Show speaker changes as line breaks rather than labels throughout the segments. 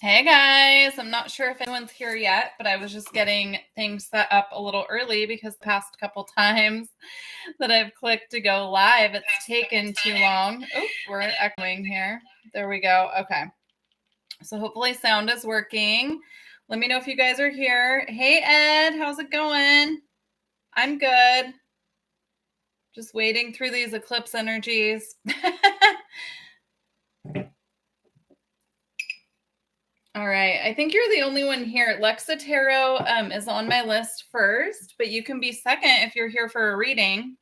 Hey guys, I'm not sure if anyone's here yet, but I was just getting things set up a little early because the past couple times that I've clicked to go live, it's taken too long. Oh, we're echoing here. There we go. Okay. So hopefully sound is working. Let me know if you guys are here. Hey Ed, how's it going? I'm good. Just waiting through these eclipse energies. All right. I think you're the only one here. Lexa Tarot is on my list first, but you can be second if you're here for a reading.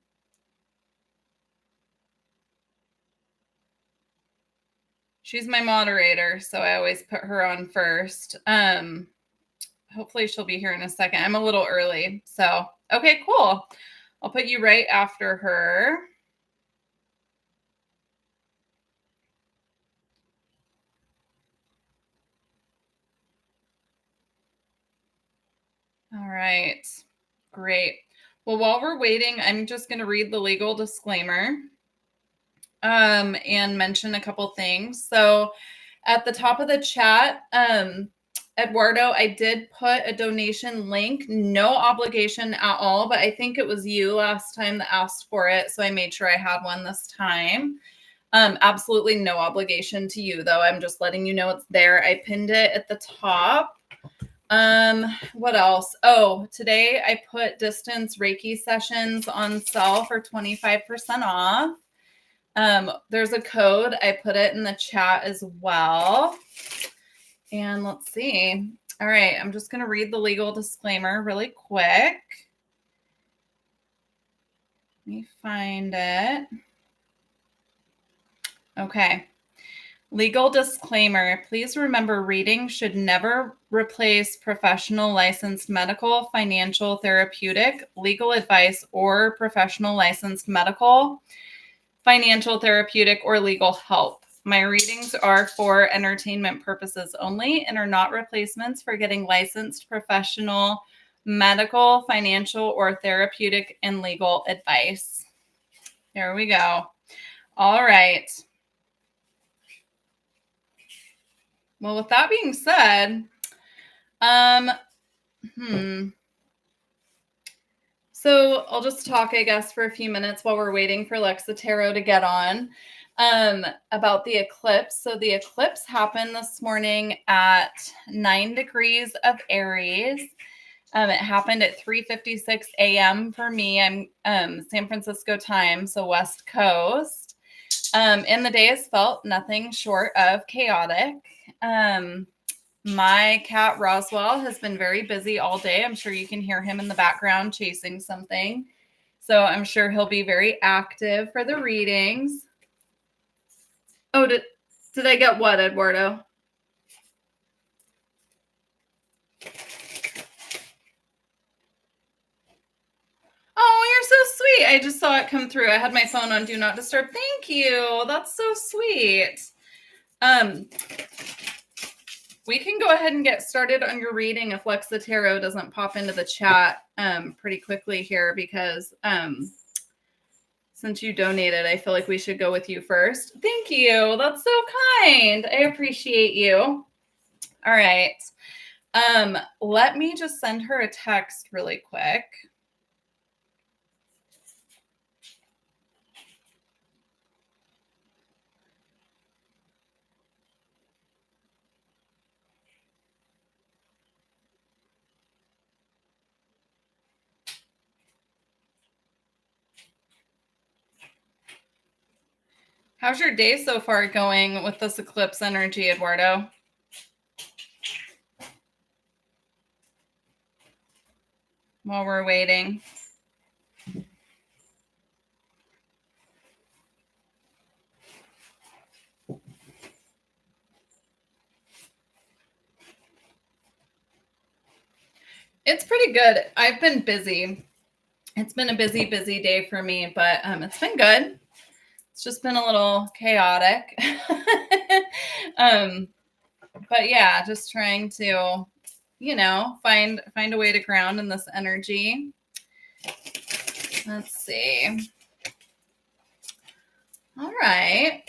She's my moderator, so I always put her on first. Hopefully she'll be here in a second. I'm a little early. So, okay, cool. I'll put you right after her. All right. Great. Well, while we're waiting, I'm just going to read the legal disclaimer and mention a couple things. So, at the top of the chat, Eduardo, I did put a donation link, no obligation at all, but I think it was you last time that asked for it. So I made sure I had one this time. Absolutely no obligation to you, though. I'm just letting you know it's there. I pinned it at the top. What else? Oh, today I put distance Reiki sessions on sale for 25% off. There's a code. I put it in the chat as well. And let's see. All right. I'm just going to read the legal disclaimer really quick. Let me find it. Okay. Legal disclaimer. Please remember reading should never replace professional licensed medical, financial, therapeutic, legal advice, or professional licensed medical, financial, therapeutic, or legal help. My readings are for entertainment purposes only and are not replacements for getting licensed professional, medical, financial, or therapeutic and legal advice. There we go. All right. Well, with that being said, so I'll just talk, I guess, for a few minutes while we're waiting for Lexa Tarot to get on about the eclipse. So the eclipse happened this morning at 9 degrees of Aries. It happened at 3:56 a.m. for me. I'm San Francisco time, so West Coast. And the day has felt nothing short of chaotic. My cat Roswell has been very busy all day. I'm sure you can hear him in the background chasing something. So I'm sure he'll be very active for the readings. Oh, did I get what, Eduardo? Oh, you're so sweet. I just saw it come through. I had my phone on Do Not Disturb. Thank you. That's so sweet. We can go ahead and get started on your reading if Lexa Tarot doesn't pop into the chat pretty quickly here because since you donated, I feel like we should go with you first. Thank you. That's so kind. I appreciate you. All right. Let me just send her a text really quick. How's your day so far going with this eclipse energy, Eduardo? While we're waiting. It's pretty good. I've been busy. It's been a busy day for me, but it's been good. It's just been a little chaotic. But yeah, just trying to, find a way to ground in this energy. Let's see. All right.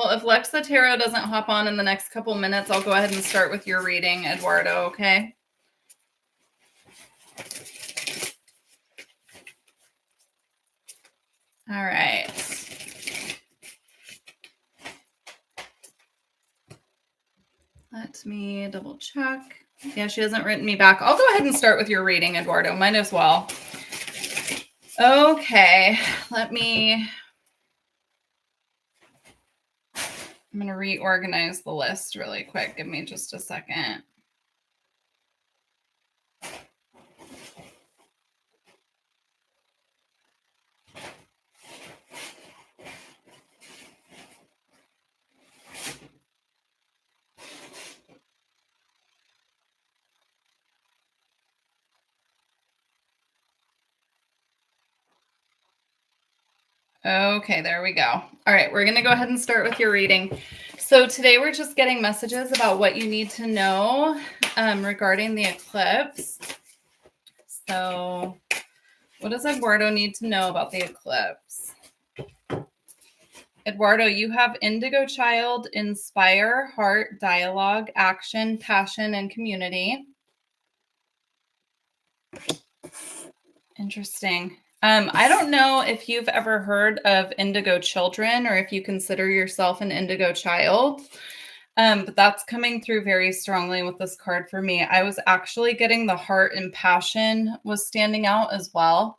Well, if Lexa Tarot doesn't hop on in the next couple minutes, I'll go ahead and start with your reading, Eduardo, okay? All right. Let me double check. Yeah, she hasn't written me back. I'll go ahead and start with your reading, Eduardo. Might as well. Okay, I'm going to reorganize the list really quick. Give me just a second. Okay, there we go. All right, we're going to go ahead and start with your reading. So today we're just getting messages about what you need to know regarding the eclipse. So what does Eduardo need to know about the eclipse? Eduardo, you have Indigo Child, Inspire, Heart, Dialogue, Action, Passion, and Community. Interesting. I don't know if you've ever heard of Indigo Children or if you consider yourself an Indigo Child, but that's coming through very strongly with this card for me. I was actually getting the Heart and Passion was standing out as well.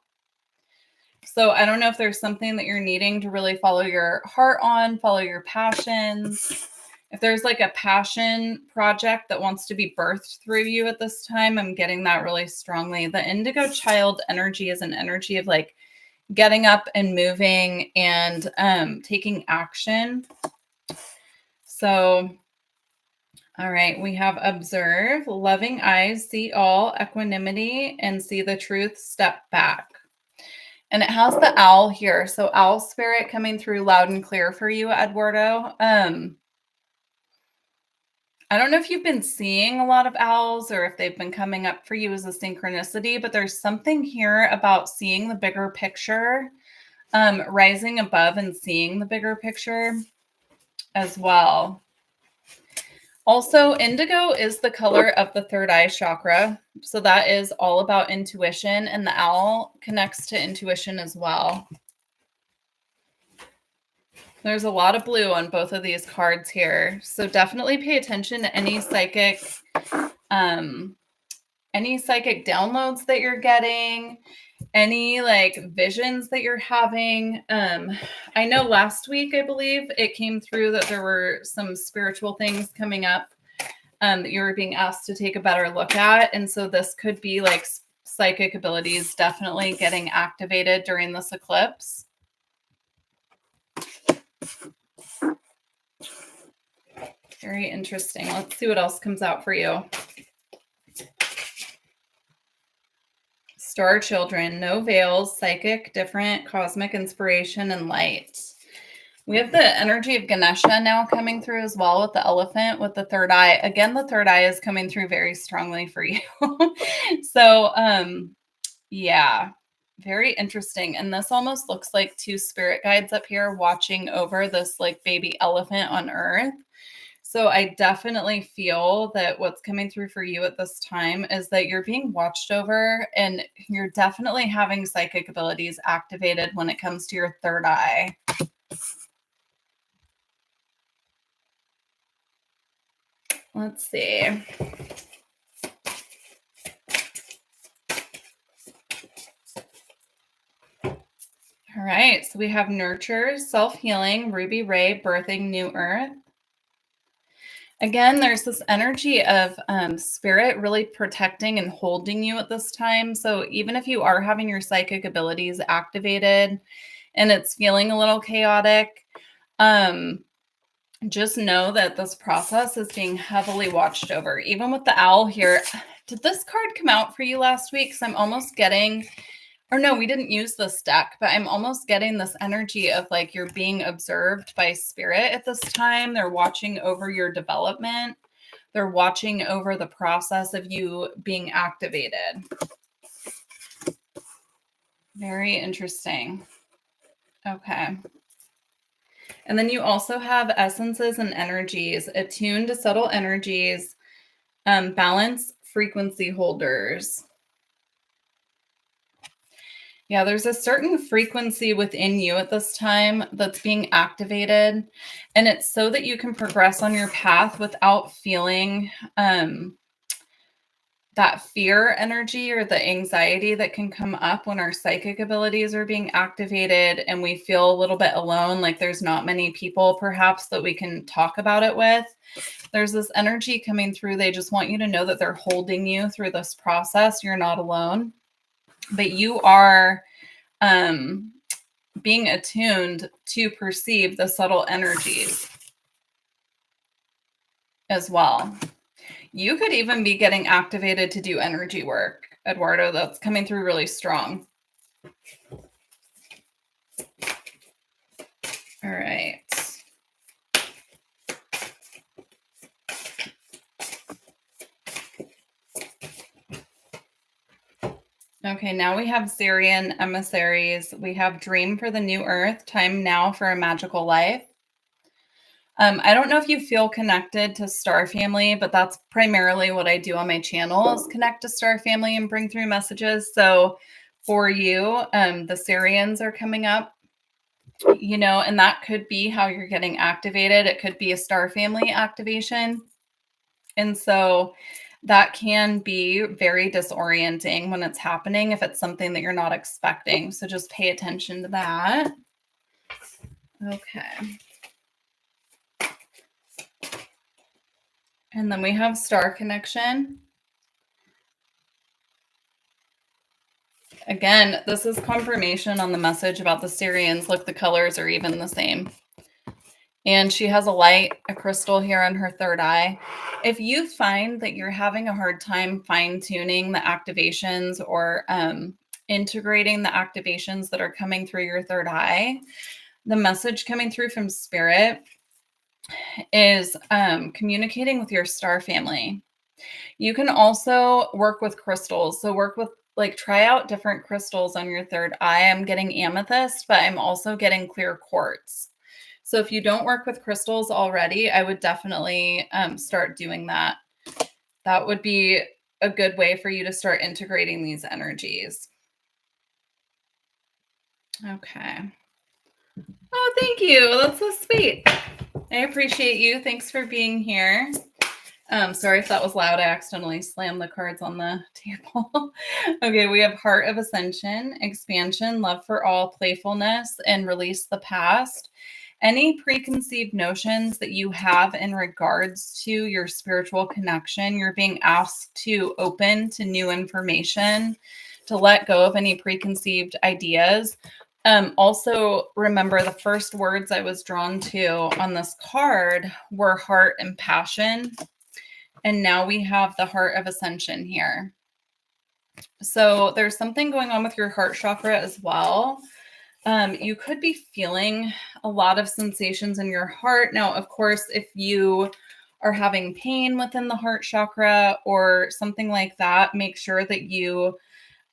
So I don't know if there's something that you're needing to really follow your heart on, follow your passions. If there's like a passion project that wants to be birthed through you at this time, I'm getting that really strongly. The Indigo Child energy is an energy of like getting up and moving and taking action. So, all right, we have observe, loving eyes, see all, equanimity, and see the truth, step back. And it has the owl here. So owl spirit coming through loud and clear for you, Eduardo. I don't know if you've been seeing a lot of owls or if they've been coming up for you as a synchronicity, but there's something here about seeing the bigger picture, rising above and seeing the bigger picture as well. Also, indigo is the color of the third eye chakra. So that is all about intuition, and the owl connects to intuition as well. There's a lot of blue on both of these cards here. So definitely pay attention to any psychic downloads that you're getting, any like visions that you're having. I know last week, I believe it came through that there were some spiritual things coming up that you were being asked to take a better look at. And so this could be like psychic abilities definitely getting activated during this eclipse. Very interesting. Let's see what else comes out for you. Star Children, no veils, psychic, different, cosmic inspiration, and light. We have the energy of Ganesha now coming through as well with the elephant, with the third eye. Again, the third eye is coming through very strongly for you. So, yeah, very interesting. And this almost looks like two spirit guides up here watching over this like baby elephant on Earth. So I definitely feel that what's coming through for you at this time is that you're being watched over and you're definitely having psychic abilities activated when it comes to your third eye. Let's see. All right, so we have nurture, self-healing, Ruby Ray, birthing new earth. Again, there's this energy of spirit really protecting and holding you at this time. So even if you are having your psychic abilities activated and it's feeling a little chaotic, just know that this process is being heavily watched over. Even with the owl here, did this card come out for you last week? Because I'm almost getting... Or no, we didn't use this deck, but I'm almost getting this energy of like you're being observed by spirit at this time. They're watching over your development. They're watching over the process of you being activated. Very interesting. Okay. And then you also have essences and energies, attuned to subtle energies, balance frequency holders. Yeah, there's a certain frequency within you at this time that's being activated. And it's so that you can progress on your path without feeling that fear energy or the anxiety that can come up when our psychic abilities are being activated and we feel a little bit alone, like there's not many people perhaps that we can talk about it with. There's this energy coming through. They just want you to know that they're holding you through this process. You're not alone, but you are being attuned to perceive the subtle energies as well. You could even be getting activated to do energy work, Eduardo. That's coming through really strong. All right. Okay, now we have Syrian emissaries. We have Dream for the New Earth, Time Now for a Magical Life. I don't know if you feel connected to Star Family, but that's primarily what I do on my channel is connect to Star Family and bring through messages. So for you, the Syrians are coming up, you know, and that could be how you're getting activated. It could be a Star Family activation. And so that can be very disorienting when it's happening if it's something that you're not expecting. So just pay attention to that. Okay. And then we have Star Connection. Again, this is confirmation on the message about the Syrians. Look, the colors are even the same. And she has a light, a crystal here on her third eye. If you find that you're having a hard time fine-tuning the activations or integrating the activations that are coming through your third eye, the message coming through from Spirit is communicating with your star family. You can also work with crystals. So work with, like, try out different crystals on your third eye. I'm getting amethyst, but I'm also getting clear quartz. So if you don't work with crystals already, I would definitely start doing that. That would be a good way for you to start integrating these energies. Okay. Oh, thank you. That's so sweet. I appreciate you. Thanks for being here. Sorry if that was loud. I accidentally slammed the cards on the table. Okay, we have Heart of Ascension, Expansion, Love for All, Playfulness, and Release the Past. Any preconceived notions that you have in regards to your spiritual connection, you're being asked to open to new information, to let go of any preconceived ideas. Also, remember the first words I was drawn to on this card were heart and passion. And now we have the Heart of Ascension here. So there's something going on with your heart chakra as well. You could be feeling a lot of sensations in your heart. Now, of course, if you are having pain within the heart chakra or something like that, make sure that you,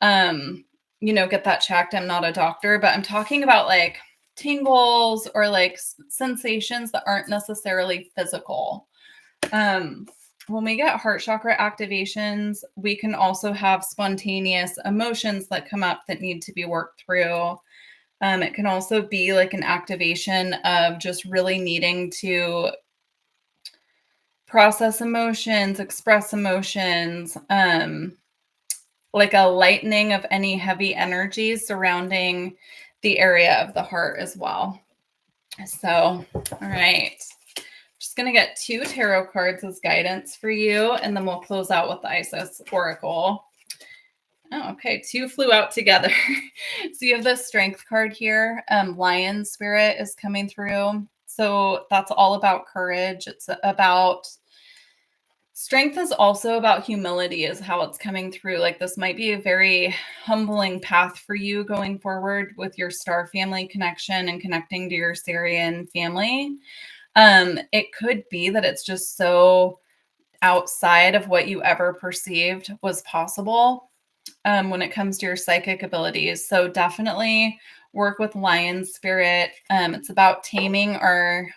get that checked. I'm not a doctor, but I'm talking about like tingles or like sensations that aren't necessarily physical. When we get heart chakra activations, we can also have spontaneous emotions that come up that need to be worked through. It can also be like an activation of just really needing to process emotions, express emotions, like a lightening of any heavy energies surrounding the area of the heart as well. So, all right. Just going to get 2 tarot cards as guidance for you, and then we'll close out with the Isis Oracle. Oh, okay. 2 flew out together. So you have the Strength card here. Lion Spirit is coming through. So that's all about courage. It's about strength is also about humility is how it's coming through. Like this might be a very humbling path for you going forward with your star family connection and connecting to your Syrian family. It could be that it's just so outside of what you ever perceived was possible. when it comes to your psychic abilities. So definitely work with lion spirit. It's about taming our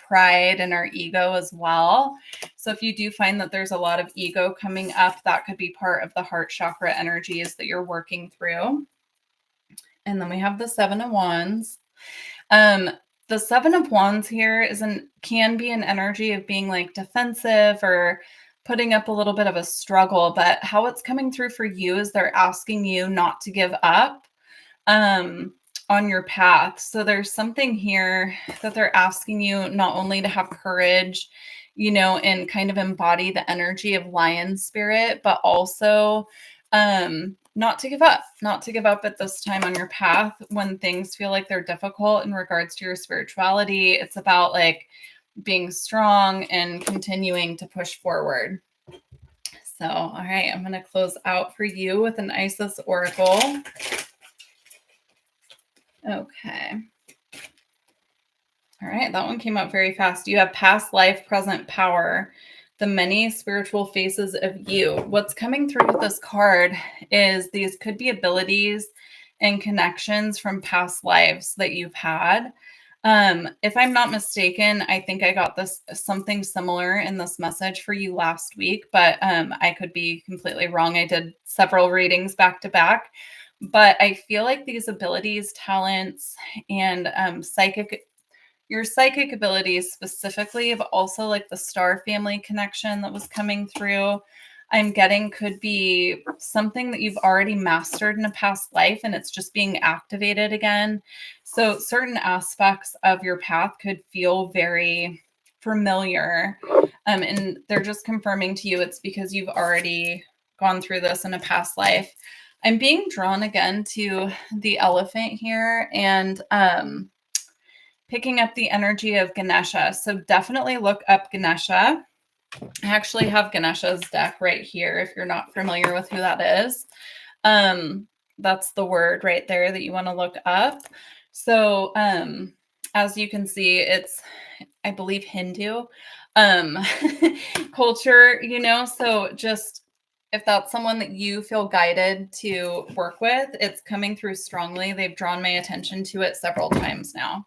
pride and our ego as well. So if you do find that there's a lot of ego coming up, that could be part of the heart chakra energies that you're working through. And then we have the Seven of Wands. Um, the Seven of Wands here can be an energy of being like defensive or putting up a little bit of a struggle, but how it's coming through for you is they're asking you not to give up um, on your path. So there's something here that they're asking you not only to have courage, and kind of embody the energy of lion spirit, but also not to give up at this time on your path when things feel like they're difficult in regards to your spirituality. It's about like being strong and continuing to push forward. So, all right, I'm going to close out for you with an Isis Oracle. Okay. All right, that one came up very fast. You have past life, present power, the many spiritual faces of you. What's coming through with this card is these could be abilities and connections from past lives that you've had. If I'm not mistaken, I think I got this something similar in this message for you last week, but I could be completely wrong. I did several readings back to back, but I feel like these abilities, talents, and your psychic abilities specifically, but also like the star family connection that was coming through, I'm getting could be something that you've already mastered in a past life and it's just being activated again. So certain aspects of your path could feel very familiar. And they're just confirming to you it's because you've already gone through this in a past life. I'm being drawn again to the elephant here and picking up the energy of Ganesha. So definitely look up Ganesha. I actually have Ganesha's deck right here if you're not familiar with who that is. That's the word right there that you want to look up. So as you can see, it's, I believe, Hindu culture, so just if that's someone that you feel guided to work with, it's coming through strongly. They've drawn my attention to it several times now.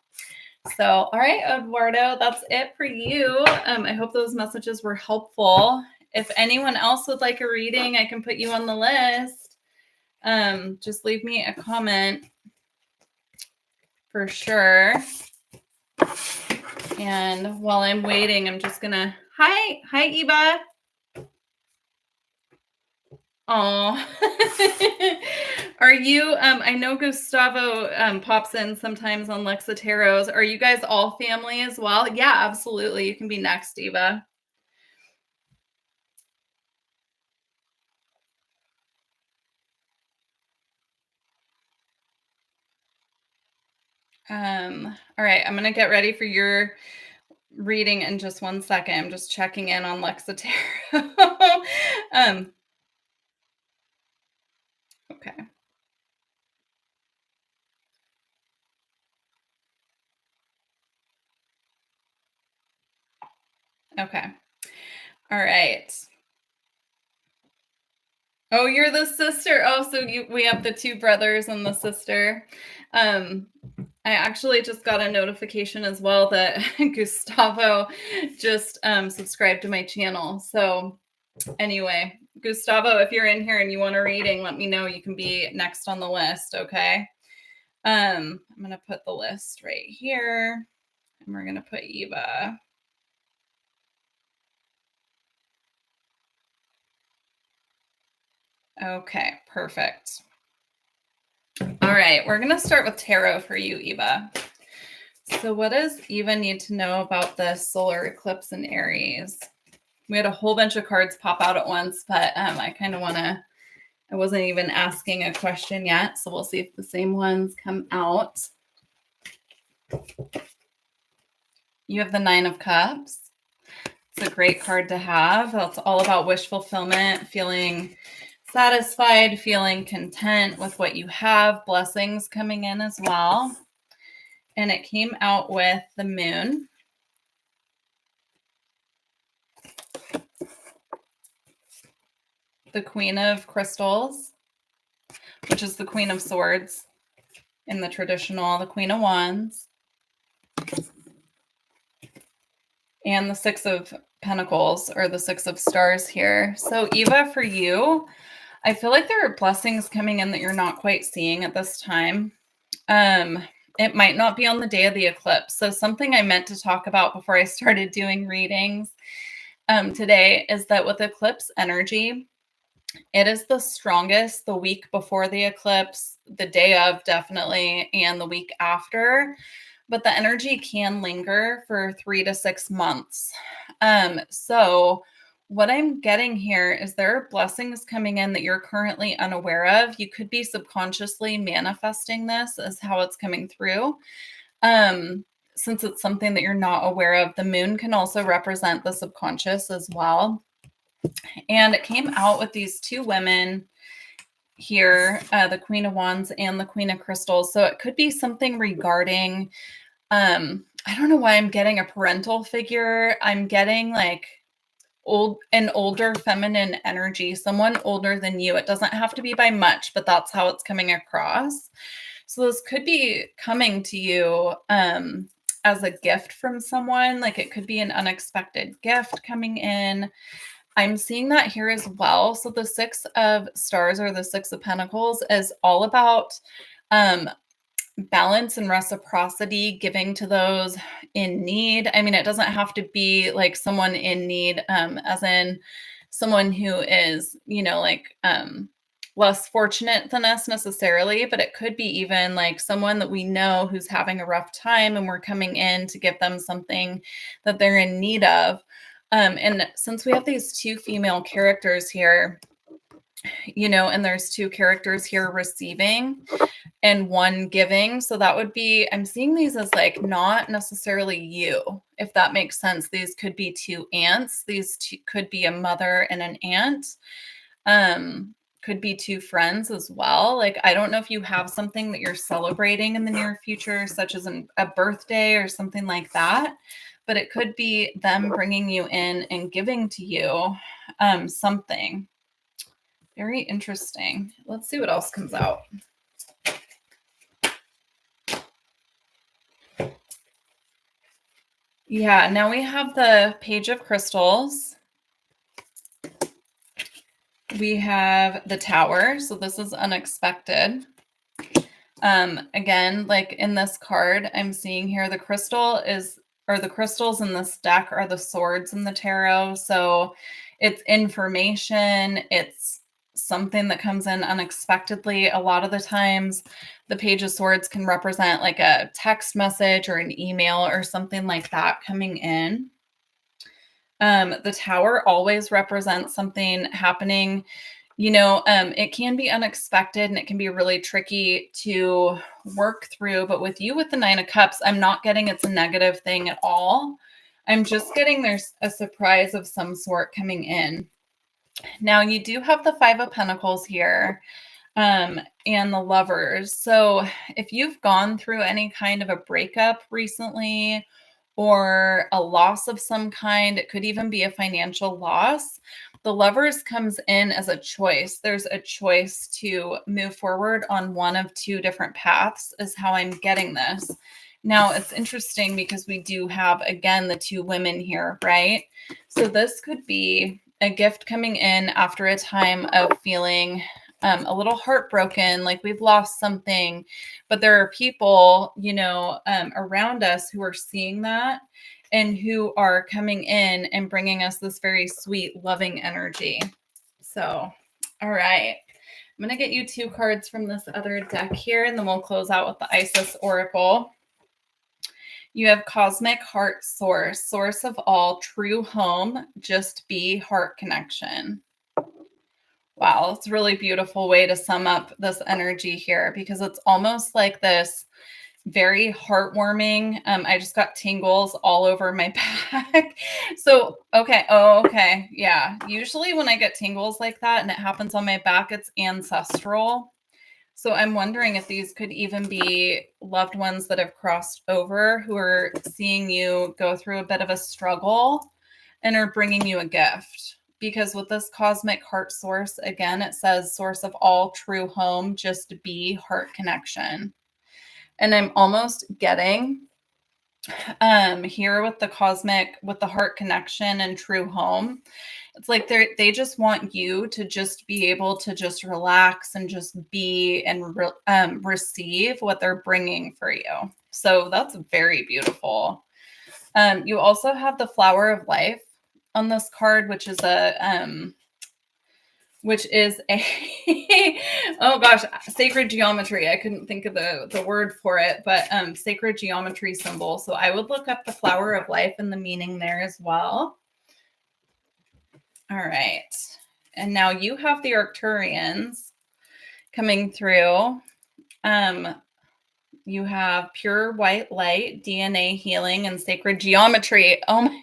So, all right, Eduardo, that's it for you. I hope those messages were helpful. If anyone else would like a reading, I can put you on the list. Just leave me a comment for sure. And while I'm waiting, I'm just gonna, hi, Eva. Oh, are you, I know Gustavo pops in sometimes on Lexa Tarot. Are you guys all family as well? Yeah, absolutely. You can be next, Eva. All right, I'm gonna get ready for your reading in just one second. I'm just checking in on Lexa Tarot. Okay. Okay. All right. Oh, you're the sister. Oh, so we have the two brothers and the sister. I actually just got a notification as well that Gustavo just subscribed to my channel. So anyway, Gustavo, if you're in here and you want a reading, let me know. You can be next on the list, okay? I'm going to put the list right here, and we're going to put Eva. Okay, perfect. All right, we're going to start with tarot for you, Eva. So what does Eva need to know about the solar eclipse in Aries? We had a whole bunch of cards pop out at once, but I kind of want to, I wasn't even asking a question yet, so we'll see if the same ones come out. You have the Nine of Cups. It's a great card to have. That's all about wish fulfillment, feeling satisfied, feeling content with what you have, blessings coming in as well. And it came out with the Moon, the Queen of Crystals, which is the Queen of Swords in the traditional, the Queen of Wands, and the Six of Pentacles, or the Six of Stars here. So Eva, for you, I feel like there are blessings coming in that you're not quite seeing at this time. It might not be on the day of the eclipse. So something I meant to talk about before I started doing readings today is that with eclipse energy, it is the strongest the week before the eclipse, the day of definitely, and the week after. But the energy can linger for 3 to 6 months. So what I'm getting here is there are blessings coming in that you're currently unaware of. You could be subconsciously manifesting this as how it's coming through. Since it's something that you're not aware of, the moon can also represent the subconscious as well. And it came out with these two women here, the Queen of Wands and the Queen of Crystals. So it could be something regarding, I don't know why I'm getting a parental figure. I'm getting like an older feminine energy, someone older than you. It doesn't have to be by much, but that's how it's coming across. So this could be coming to you as a gift from someone. Like it could be an unexpected gift coming in. I'm seeing that here as well. So the Six of Stars, or the Six of Pentacles, is all about balance and reciprocity, giving to those in need. I mean, it doesn't have to be like someone in need, as in someone who is, like less fortunate than us necessarily, but it could be even like someone that we know who's having a rough time and we're coming in to give them something that they're in need of. And since we have these two female characters here, and there's two characters here receiving and one giving. So that would be, I'm seeing these as like not necessarily you, if that makes sense. These could be two aunts. These two could be a mother and an aunt. Could be two friends as well. Like, I don't know if you have something that you're celebrating in the near future, such as a birthday or something like that. But it could be them bringing you in and giving to you something. Very interesting. Let's see what else comes out. Yeah, now we have the Page of Crystals. We have the Tower. So this is unexpected. Again, like in this card, I'm seeing here the crystals in this deck are the swords in the tarot. So it's information. It's something that comes in unexpectedly. A lot of the times the Page of Swords can represent like a text message or an email or something like that coming in. The Tower always represents something happening. It can be unexpected and it can be really tricky to work through. But with you with the Nine of Cups, I'm not getting it's a negative thing at all. I'm just getting there's a surprise of some sort coming in. Now you do have the Five of Pentacles here, and the Lovers. So if you've gone through any kind of a breakup recently or a loss of some kind, it could even be a financial loss. The Lovers comes in as a choice. There's a choice to move forward on one of two different paths is how I'm getting this. Now, it's interesting because we do have, again, the two women here, right? So this could be a gift coming in after a time of feeling a little heartbroken, like we've lost something, but there are people, around us who are seeing that and who are coming in and bringing us this very sweet, loving energy. So, all right. I'm going to get you two cards from this other deck here, and then we'll close out with the Isis Oracle. You have Cosmic Heart Source, source of all, true home, just be, heart connection. Wow, it's a really beautiful way to sum up this energy here because it's almost like this very heartwarming. I just got tingles all over my back. So, okay. Oh, okay. Yeah. Usually when I get tingles like that and it happens on my back, it's ancestral. So I'm wondering if these could even be loved ones that have crossed over who are seeing you go through a bit of a struggle and are bringing you a gift. because with this cosmic heart source, again, it says source of all true home, just be heart connection. And I'm almost getting here with the cosmic, with the heart connection and true home, it's like they just want you to just be able to just relax and just be and receive what they're bringing for you. So that's very beautiful. You also have the flower of life on this card, which is a oh gosh, sacred geometry. I couldn't think of the word for it, but sacred geometry symbol. So I would look up the flower of life and the meaning there as well. All right. And now you have the Arcturians coming through. You have pure white light, DNA healing, and sacred geometry. Oh my,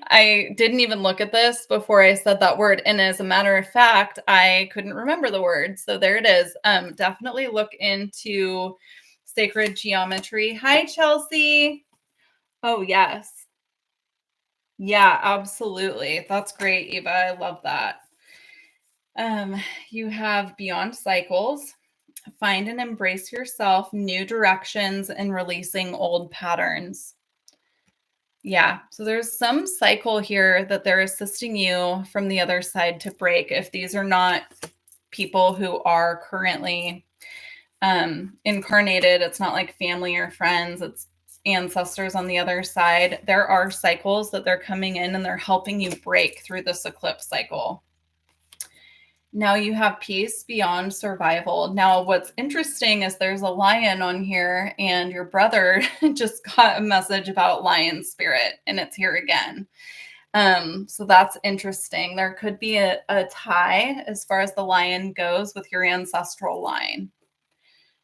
I didn't even look at this before I said that word. And as a matter of fact, I couldn't remember the word. So there it is. Definitely look into sacred geometry. Hi, Chelsea. Oh, yes. Yeah, absolutely. That's great, Eva. I love that. You have beyond cycles. Find and embrace yourself, new directions, and releasing old patterns. Yeah, so there's some cycle here that they're assisting you from the other side to break. If these are not people who are currently incarnated, it's not like family or friends, it's ancestors on the other side. There are cycles that they're coming in and they're helping you break through this eclipse cycle. Now you have peace beyond survival. Now, what's interesting is there's a lion on here, and your brother just got a message about lion spirit, and it's here again. So that's interesting. There could be a tie as far as the lion goes with your ancestral line.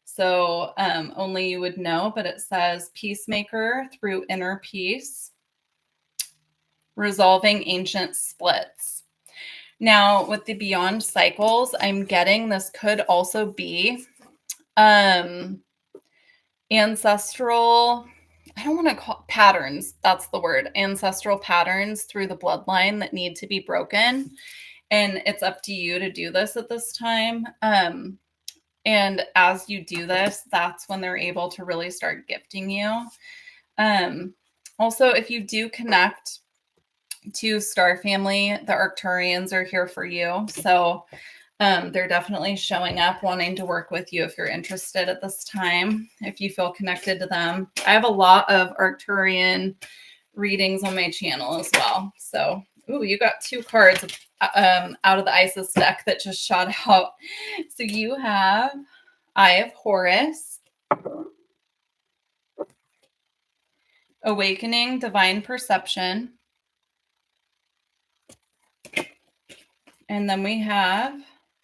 So only you would know, but it says peacemaker through inner peace, resolving ancient splits. Now, with the beyond cycles, I'm getting this could also be ancestral, I don't want to call patterns, that's the word, ancestral patterns through the bloodline that need to be broken. And it's up to you to do this at this time. And as you do this, that's when they're able to really start gifting you. Also, if you do connect to Star Family, the Arcturians are here for you. So they're definitely showing up, wanting to work with you if you're interested at this time, if you feel connected to them. I have a lot of Arcturian readings on my channel as well. So, ooh, you got 2 cards out of the Isis deck that just shot out. So you have Eye of Horus, Awakening, Divine Perception. And then we have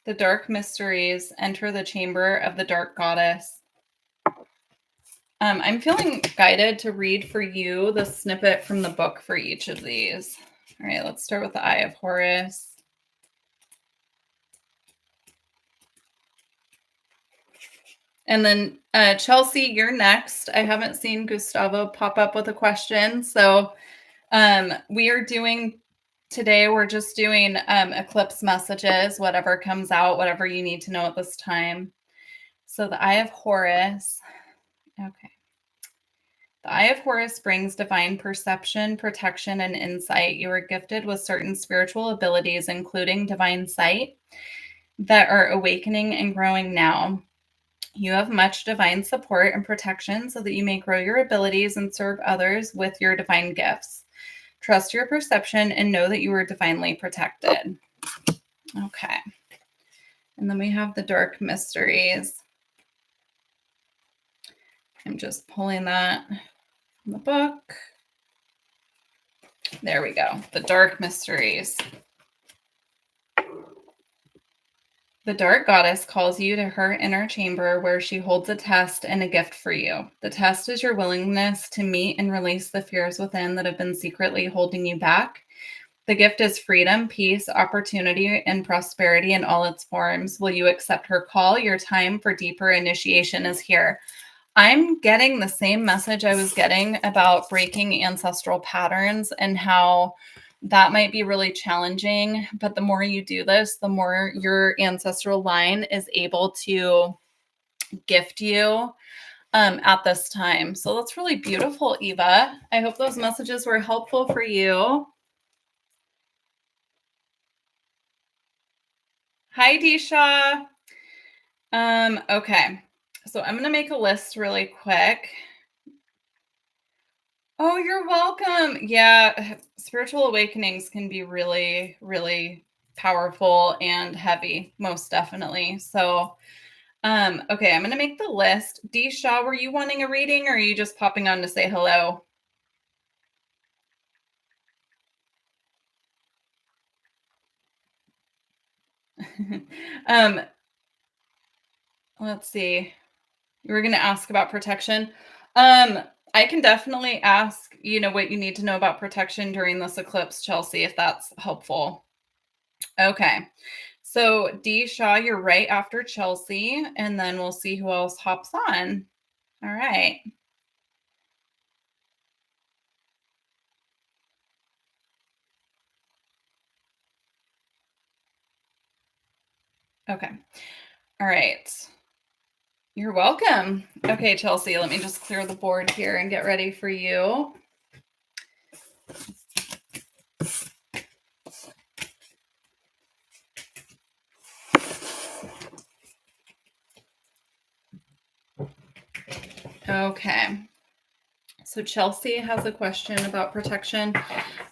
the Dark Mysteries, Enter the Chamber of the Dark Goddess. I'm feeling guided to read for you the snippet from the book for each of these. All right, let's start with the Eye of Horus. And then Chelsea, you're next. I haven't seen Gustavo pop up with a question. So we are doing today, we're just doing eclipse messages, whatever comes out, whatever you need to know at this time. So the Eye of Horus. Okay. The Eye of Horus brings divine perception, protection, and insight. You are gifted with certain spiritual abilities, including divine sight, that are awakening and growing now. You have much divine support and protection so that you may grow your abilities and serve others with your divine gifts. Trust your perception and know that you are divinely protected. Okay. And then we have the Dark Mysteries. I'm just pulling that from the book. There we go. The Dark Mysteries. The Dark Goddess calls you to her inner chamber where she holds a test and a gift for you. The test is your willingness to meet and release the fears within that have been secretly holding you back. The gift is freedom, peace, opportunity, and prosperity in all its forms. Will you accept her call? Your time for deeper initiation is here. I'm getting the same message I was getting about breaking ancestral patterns and how that might be really challenging. But the more you do this, the more your ancestral line is able to gift you at this time. So that's really beautiful, Eva. I hope those messages were helpful for you. Hi, Disha. Okay. So I'm going to make a list really quick. Oh, you're welcome. Yeah, spiritual awakenings can be really, really powerful and heavy, most definitely. So, okay, I'm going to make the list. Disha, were you wanting a reading or are you just popping on to say hello? um, let's see. You were going to ask about protection. I can definitely ask, what you need to know about protection during this eclipse, Chelsea, if that's helpful. Okay. So D Shaw, you're right after Chelsea, and then we'll see who else hops on. All right. Okay. All right. You're welcome. Okay, Chelsea, let me just clear the board here and get ready for you. Okay. So Chelsea has a question about protection.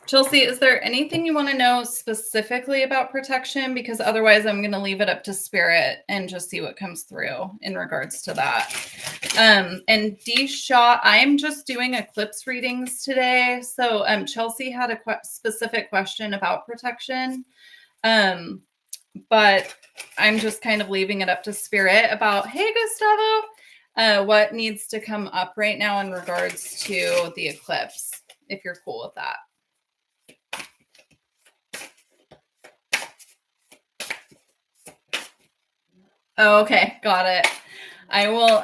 Chelsea, is there anything you want to know specifically about protection? Because otherwise I'm going to leave it up to spirit and just see what comes through in regards to that. And D Shaw, I'm just doing eclipse readings today. So Chelsea had a specific question about protection. But I'm just kind of leaving it up to spirit about, hey, Gustavo, what needs to come up right now in regards to the eclipse, if you're cool with that. Oh, okay, got it. I will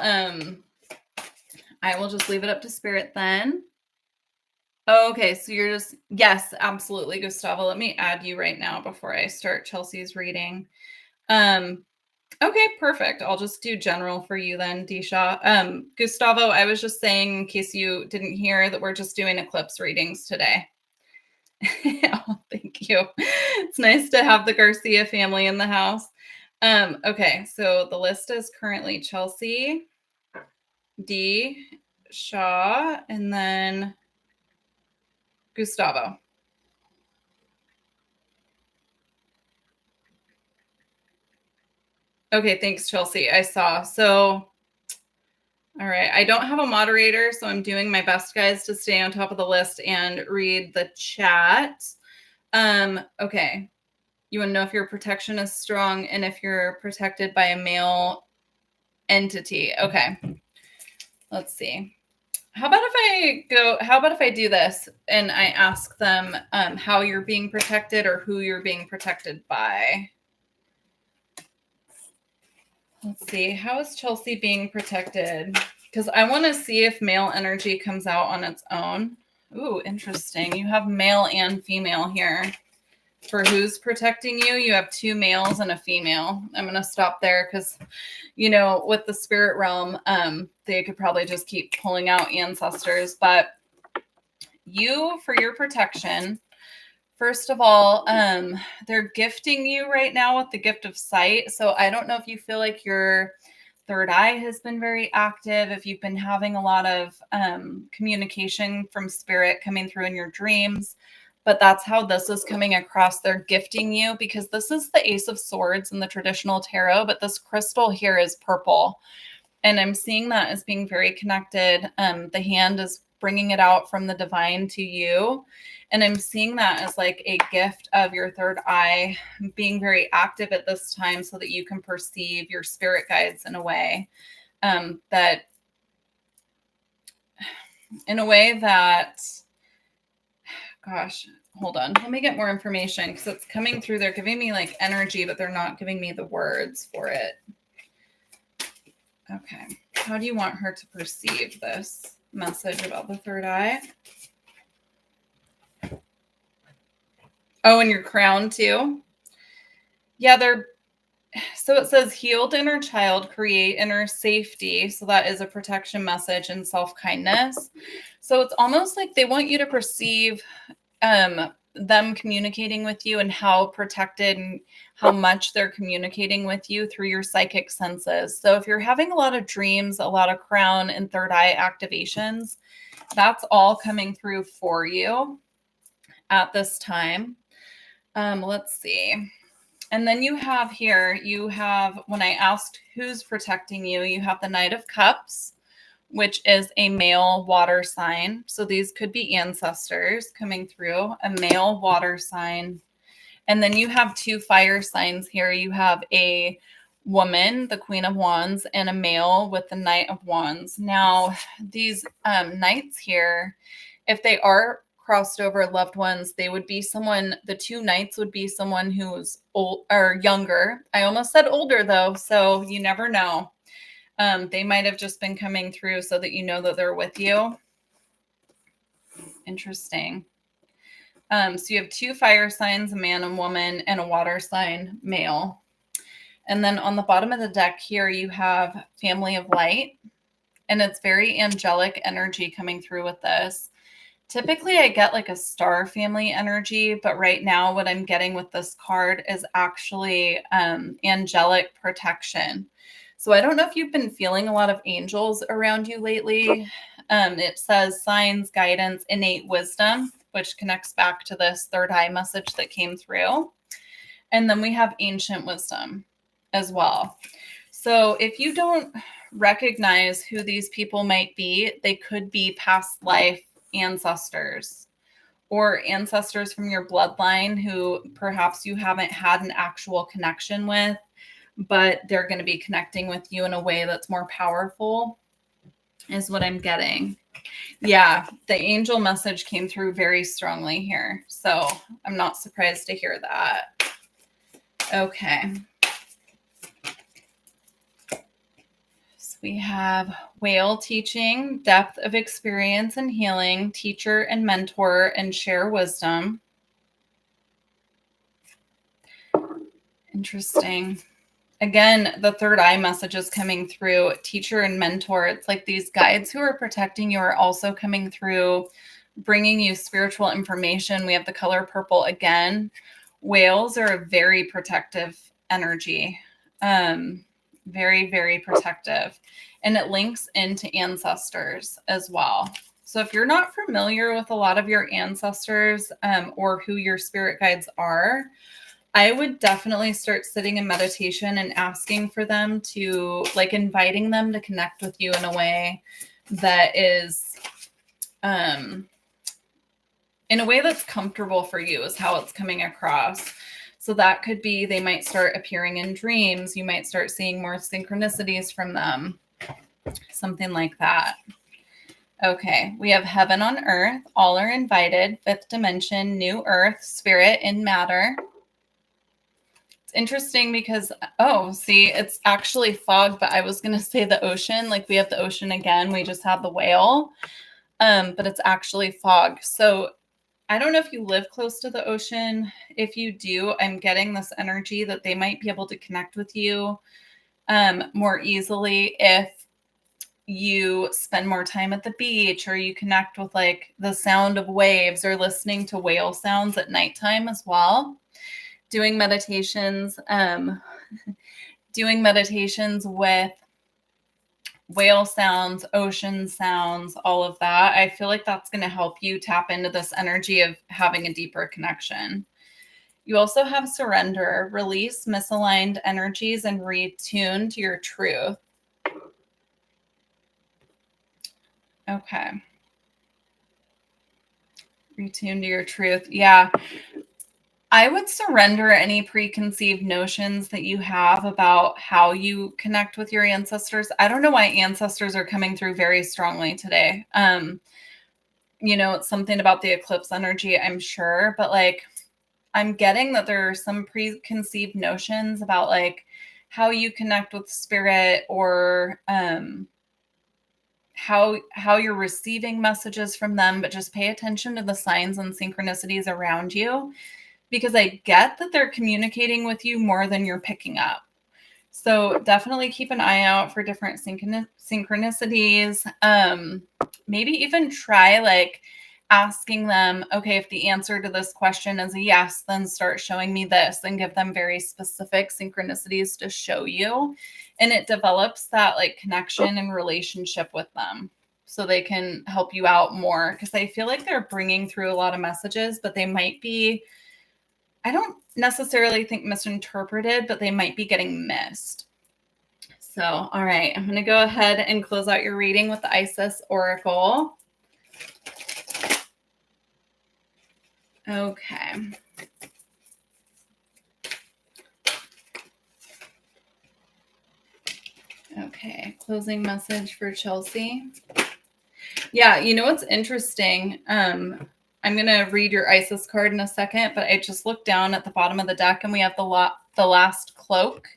just leave it up to spirit then. Okay, so you're just, yes, absolutely, Gustavo. Let me add you right now before I start Chelsea's reading. Okay, perfect. I'll just do general for you then, Disha. Gustavo, I was just saying, in case you didn't hear, that we're just doing eclipse readings today. Oh, thank you. It's nice to have the Garcia family in the house. Okay, so the list is currently Chelsea, D, Shaw, and then Gustavo. Okay, thanks, Chelsea. I saw. So, all right. I don't have a moderator, so I'm doing my best, guys, to stay on top of the list and read the chat. Okay. You want to know if your protection is strong and if you're protected by a male entity. Okay. Let's see. How about if I do this and I ask them how you're being protected or who you're being protected by? Let's see. How is Chelsea being protected? Because I want to see if male energy comes out on its own. Ooh, interesting. You have male and female here. For who's protecting you, you have two males and a female. I'm going to stop there because, with the spirit realm, they could probably just keep pulling out ancestors. But you, for your protection, first of all, they're gifting you right now with the gift of sight. So I don't know if you feel like your third eye has been very active, if you've been having a lot of communication from spirit coming through in your dreams, but that's how this is coming across. They're gifting you because this is the Ace of Swords in the traditional tarot, but this crystal here is purple. And I'm seeing that as being very connected. The hand is bringing it out from the divine to you. And I'm seeing that as like a gift of your third eye being very active at this time so that you can perceive your spirit guides in a way that, gosh, hold on. Let me get more information because it's coming through. They're giving me like energy, but they're not giving me the words for it. Okay. How do you want her to perceive this message about the third eye? Oh, and your crown too. Yeah, so it says healed inner child, create inner safety. So that is a protection message and self-kindness. So it's almost like they want you to perceive them communicating with you and how protected and how much they're communicating with you through your psychic senses. So if you're having a lot of dreams, a lot of crown and third eye activations, that's all coming through for you at this time. Let's see. And then you have here, when I asked who's protecting you, you have the Knight of Cups, which is a male water sign. So these could be ancestors coming through, a male water sign. And then you have two fire signs here. You have a woman, the Queen of Wands, and a male with the Knight of Wands. Now, these knights here, if they are crossed over loved ones, they would be someone, the two knights would be someone who's old or younger. I almost said older though, so you never know. They might have just been coming through so that you know that they're with you. Interesting. So you have two fire signs, a man and woman, and a water sign, male. And then on the bottom of the deck here, you have Family of Light. And it's very angelic energy coming through with this. Typically, I get like a star family energy, but right now what I'm getting with this card is actually angelic protection. So I don't know if you've been feeling a lot of angels around you lately. It says signs, guidance, innate wisdom, which connects back to this third eye message that came through. And then we have ancient wisdom as well. So if you don't recognize who these people might be, they could be past life ancestors or ancestors from your bloodline who perhaps you haven't had an actual connection with, but they're going to be connecting with you in a way that's more powerful, is what I'm getting. Yeah, the angel message came through very strongly here. So I'm not surprised to hear that. Okay. So we have whale teaching, depth of experience and healing, teacher and mentor, and share wisdom. Interesting. Again, the third eye message is coming through, teacher and mentor. It's like these guides who are protecting you are also coming through, bringing you spiritual information. We have the color purple again. Whales are a very protective energy. Very, very protective. And it links into ancestors as well. So if you're not familiar with a lot of your ancestors or who your spirit guides are, I would definitely start sitting in meditation and asking for them to, like, inviting them to connect with you in a way that is, in a way that's comfortable for you is how it's coming across. So that could be, they might start appearing in dreams. You might start seeing more synchronicities from them, something like that. Okay, we have heaven on earth. All are invited. Fifth dimension, new earth, spirit and matter. Interesting because, oh, see, it's actually fog, but I was going to say the ocean. Like we have the ocean again. We just have the whale, but it's actually fog. So I don't know if you live close to the ocean. If you do, I'm getting this energy that they might be able to connect with you more easily if you spend more time at the beach or you connect with like the sound of waves or listening to whale sounds at nighttime as well. Doing meditations with whale sounds, ocean sounds, all of that. I feel like that's going to help you tap into this energy of having a deeper connection. You also have surrender, release misaligned energies and retune to your truth. Okay. Retune to your truth. Yeah. I would surrender any preconceived notions that you have about how you connect with your ancestors. I don't know why ancestors are coming through very strongly today. It's something about the eclipse energy, I'm sure, but like I'm getting that there are some preconceived notions about like how you connect with spirit or how you're receiving messages from them, but just pay attention to the signs and synchronicities around you. because I get that they're communicating with you more than you're picking up. So definitely keep an eye out for different synchronicities. Maybe even try like asking them, okay, if the answer to this question is a yes, then start showing me this, and give them very specific synchronicities to show you. And it develops that like connection and relationship with them so they can help you out more. Because I feel like they're bringing through a lot of messages, but they might be, I don't necessarily think misinterpreted, but they might be getting missed. So, all right, I'm going to go ahead and close out your reading with the Isis Oracle. Okay. Okay, closing message for Chelsea. Yeah, you know what's interesting? I'm going to read your Isis card in a second, but I just looked down at the bottom of the deck and we have the last cloak.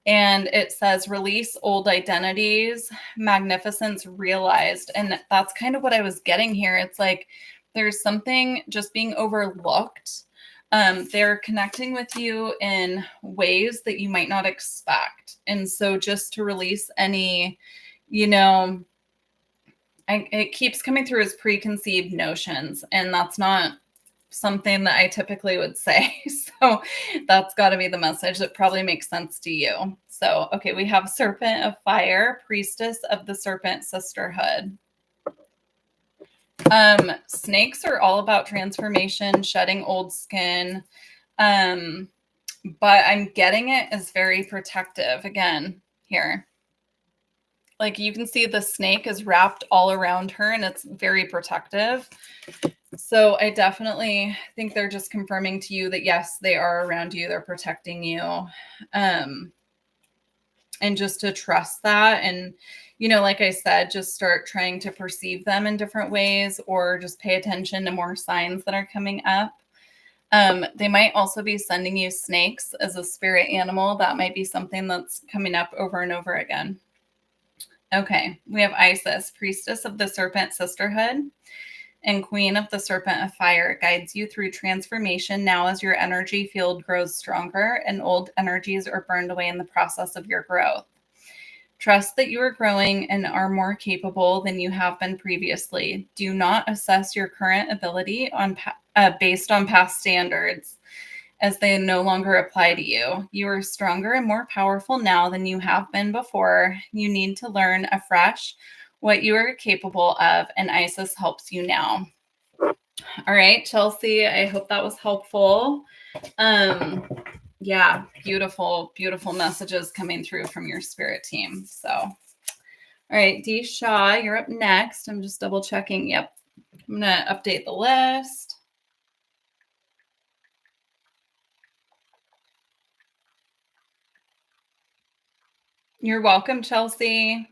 And it says release old identities, magnificence realized. And that's kind of what I was getting here. It's like there's something just being overlooked. They're connecting with you in ways that you might not expect. And so just to release any, it keeps coming through as preconceived notions. And that's not something that I typically would say. So that's got to be the message that probably makes sense to you. So, okay, we have Serpent of Fire, Priestess of the Serpent Sisterhood. Snakes are all about transformation, shedding old skin. But I'm getting it as very protective again here. Like you can see the snake is wrapped all around her and it's very protective. So I definitely think they're just confirming to you that, yes, they are around you. They're protecting you. And just to trust that. And, like I said, just start trying to perceive them in different ways or just pay attention to more signs that are coming up. They might also be sending you snakes as a spirit animal. That might be something that's coming up over and over again. Okay, we have Isis, Priestess of the Serpent Sisterhood, and Queen of the Serpent of Fire, guides you through transformation now as your energy field grows stronger and old energies are burned away in the process of your growth. Trust that you are growing and are more capable than you have been previously. Do not assess your current ability based on past standards, as they no longer apply to you. You are stronger and more powerful now than you have been before. You need to learn afresh what you are capable of, and Isis helps you now. All right, Chelsea, I hope that was helpful. Yeah, beautiful, beautiful messages coming through from your spirit team. So, all right, Dee Shaw, you're up next. I'm just double checking. Yep. I'm going to update the list. You're welcome, Chelsea.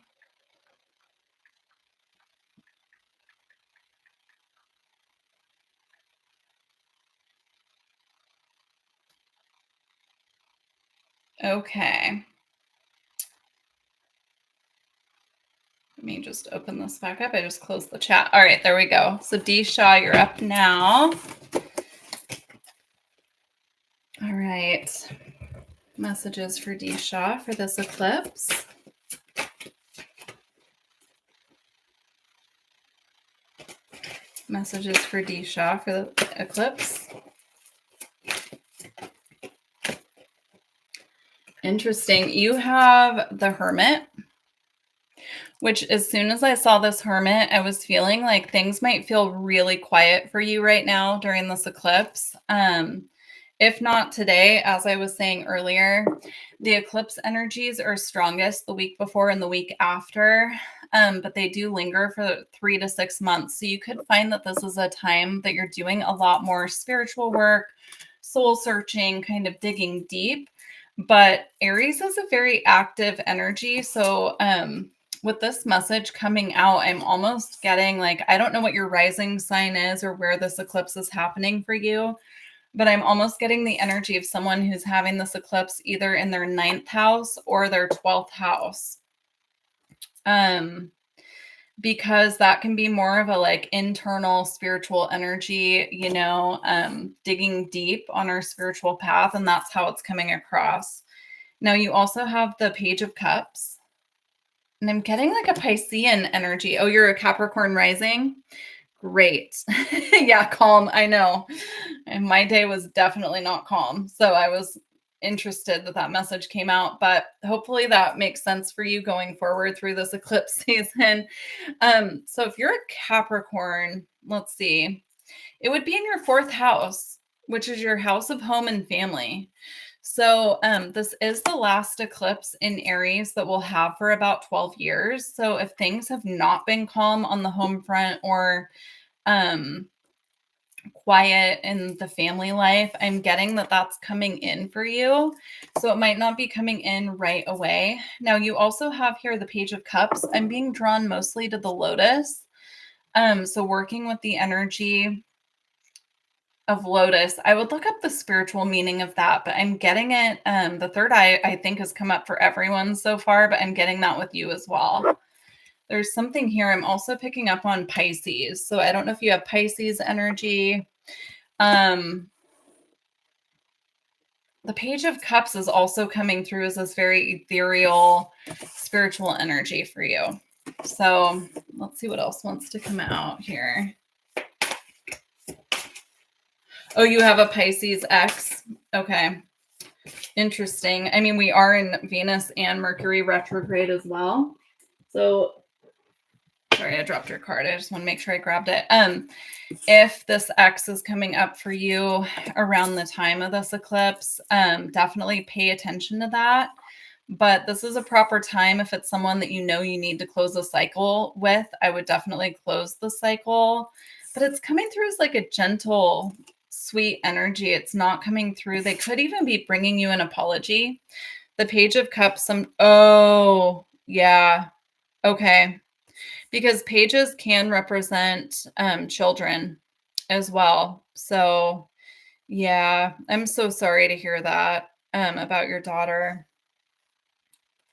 Okay. Let me just open this back up. I just closed the chat. All right, there we go. So Dee Shaw, you're up now. All right. Messages for Dee Shaw for this eclipse. Messages for Dee Shaw for the eclipse. Interesting. You have the Hermit, which as soon as I saw this Hermit, I was feeling like things might feel really quiet for you right now during this eclipse. If not today, as I was saying earlier, the eclipse energies are strongest the week before and the week after, but they do linger for 3 to 6 months. So you could find that this is a time that you're doing a lot more spiritual work, soul searching, kind of digging deep. But Aries is a very active energy. So with this message coming out, I'm almost getting like, I don't know what your rising sign is or where this eclipse is happening for you, but I'm almost getting the energy of someone who's having this eclipse either in their 9th house or their 12th house. because that can be more of a like internal spiritual energy, digging deep on our spiritual path. And that's how it's coming across. Now you also have the Page of Cups. And I'm getting like a Piscean energy. Oh, you're a Capricorn rising? Great. Yeah, calm. I know. And my day was definitely not calm. So I was interested that message came out, but hopefully that makes sense for you going forward through this eclipse season. So if you're a Capricorn, let's see, it would be in your fourth house, which is your house of home and family. So this is the last eclipse in Aries that we'll have for about 12 years. So if things have not been calm on the home front or quiet in the family life, I'm getting that that's coming in for you. So it might not be coming in right away. Now you also have here the Page of Cups. I'm being drawn mostly to the Lotus. So working with the energy of Lotus, I would look up the spiritual meaning of that, but I'm getting it. The third eye, I think, has come up for everyone so far, but I'm getting that with you as well. There's something here. I'm also picking up on Pisces. So I don't know if you have Pisces energy. The Page of Cups is also coming through as this very ethereal, spiritual energy for you. So let's see what else wants to come out here. Oh, you have a Pisces X. Okay. Interesting. I mean, we are in Venus and Mercury retrograde as well. So, sorry, I dropped your card. I just want to make sure I grabbed it. If this X is coming up for you around the time of this eclipse, definitely pay attention to that. But this is a proper time. If it's someone that you know you need to close a cycle with, I would definitely close the cycle. But it's coming through as like a gentle, sweet energy. It's not coming through. They could even be bringing you an apology. The Page of Cups. Oh, yeah. Okay. Because pages can represent children as well. So, yeah, I'm so sorry to hear that about your daughter.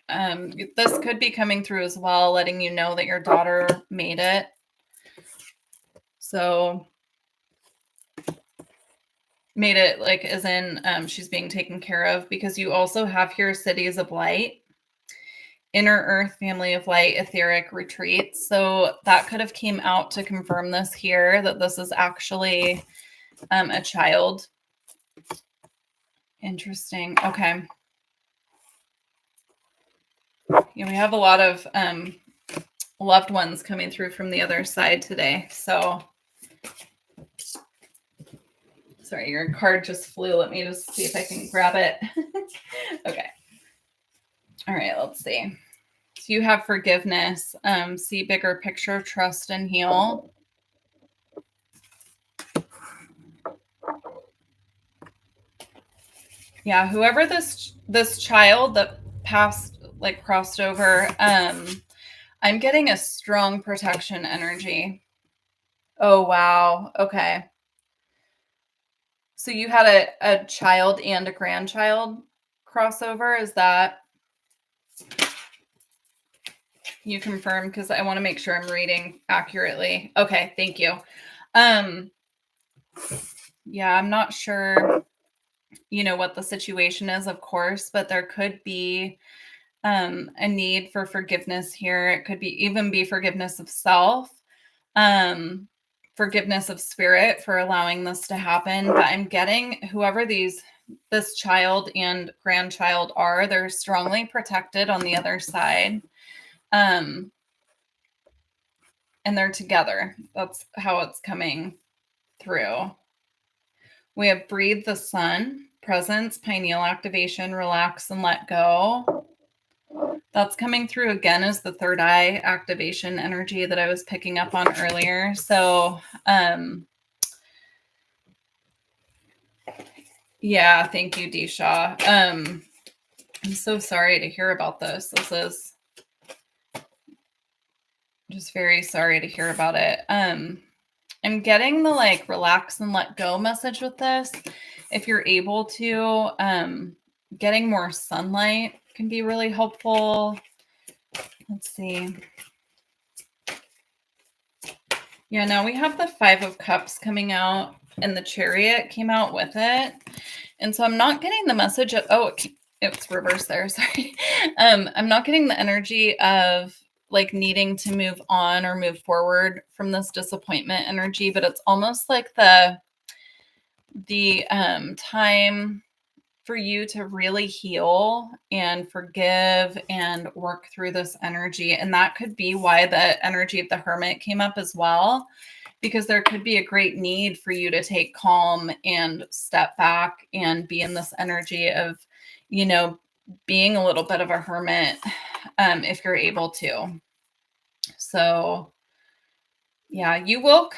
This could be coming through as well, letting you know that your daughter made it. So made it like as in she's being taken care of, because you also have here Cities of Light, Inner Earth, Family of Light, Etheric Retreats. So that could have came out to confirm this here, that this is actually a child. Interesting. Okay. Yeah, we have a lot of loved ones coming through from the other side today. So, sorry, your card just flew. Let me just see if I can grab it. Okay. All right, let's see. So you have forgiveness, see bigger picture, trust and heal. Yeah, whoever this child that passed, like crossed over, I'm getting a strong protection energy. Oh, wow. Okay. So you had a child and a grandchild crossover. Is that you confirmed? Because I want to make sure I'm reading accurately. Okay, thank you. Yeah, I'm not sure, what the situation is, of course, but there could be a need for forgiveness here. It could even be forgiveness of self, forgiveness of spirit for allowing this to happen. But I'm getting whoever this child and grandchild are, they're strongly protected on the other side. And they're together. That's how it's coming through. We have Breathe the Sun, Presence, Pineal Activation, Relax and Let Go. That's coming through again as the third eye activation energy that I was picking up on earlier. So, yeah, thank you, Disha. I'm so sorry to hear about this. This is just very sorry to hear about it. I'm getting the like relax and let go message with this. If you're able to, getting more sunlight can be really helpful. Let's see. Yeah, now we have the Five of Cups coming out, and the Chariot came out with it. And so I'm not getting the message of, oh, it's reversed there. Sorry. I'm not getting the energy of like needing to move on or move forward from this disappointment energy, but it's almost like the time for you to really heal and forgive and work through this energy. And that could be why the energy of the Hermit came up as well, because there could be a great need for you to take calm and step back and be in this energy of, you know, being a little bit of a hermit, if you're able to. So yeah, you will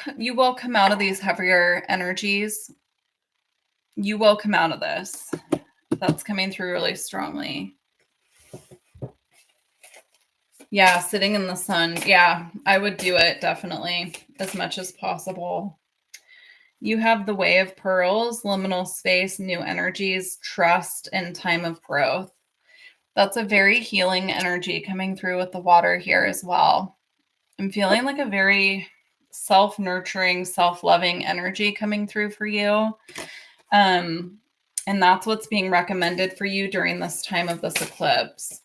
come out of these heavier energies. You will come out of this. That's coming through really strongly. Yeah, sitting in the sun. Yeah, I would do it definitely as much as possible. You have the Way of Pearls, liminal space, new energies, trust, and time of growth. That's a very healing energy coming through with the water here as well. I'm feeling like a very self-nurturing, self-loving energy coming through for you. And that's what's being recommended for you during this time of this eclipse.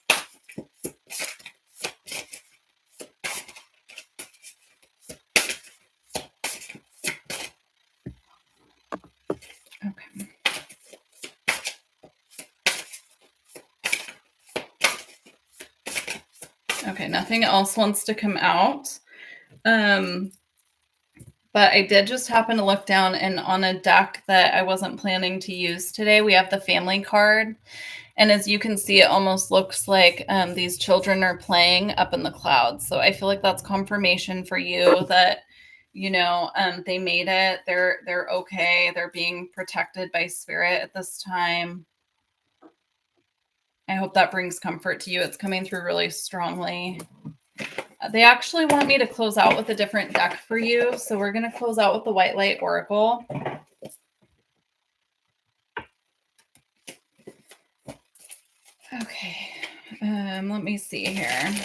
Okay. Okay, nothing else wants to come out. But I did just happen to look down, and on a deck that I wasn't planning to use today, we have the family card. And as you can see, it almost looks like these children are playing up in the clouds. So I feel like that's confirmation for you that, you know, they made it. They're okay. They're being protected by spirit at this time. I hope that brings comfort to you. It's coming through really strongly. They actually want me to close out with a different deck for you. So we're going to close out with the White Light Oracle. Okay. Let me see here.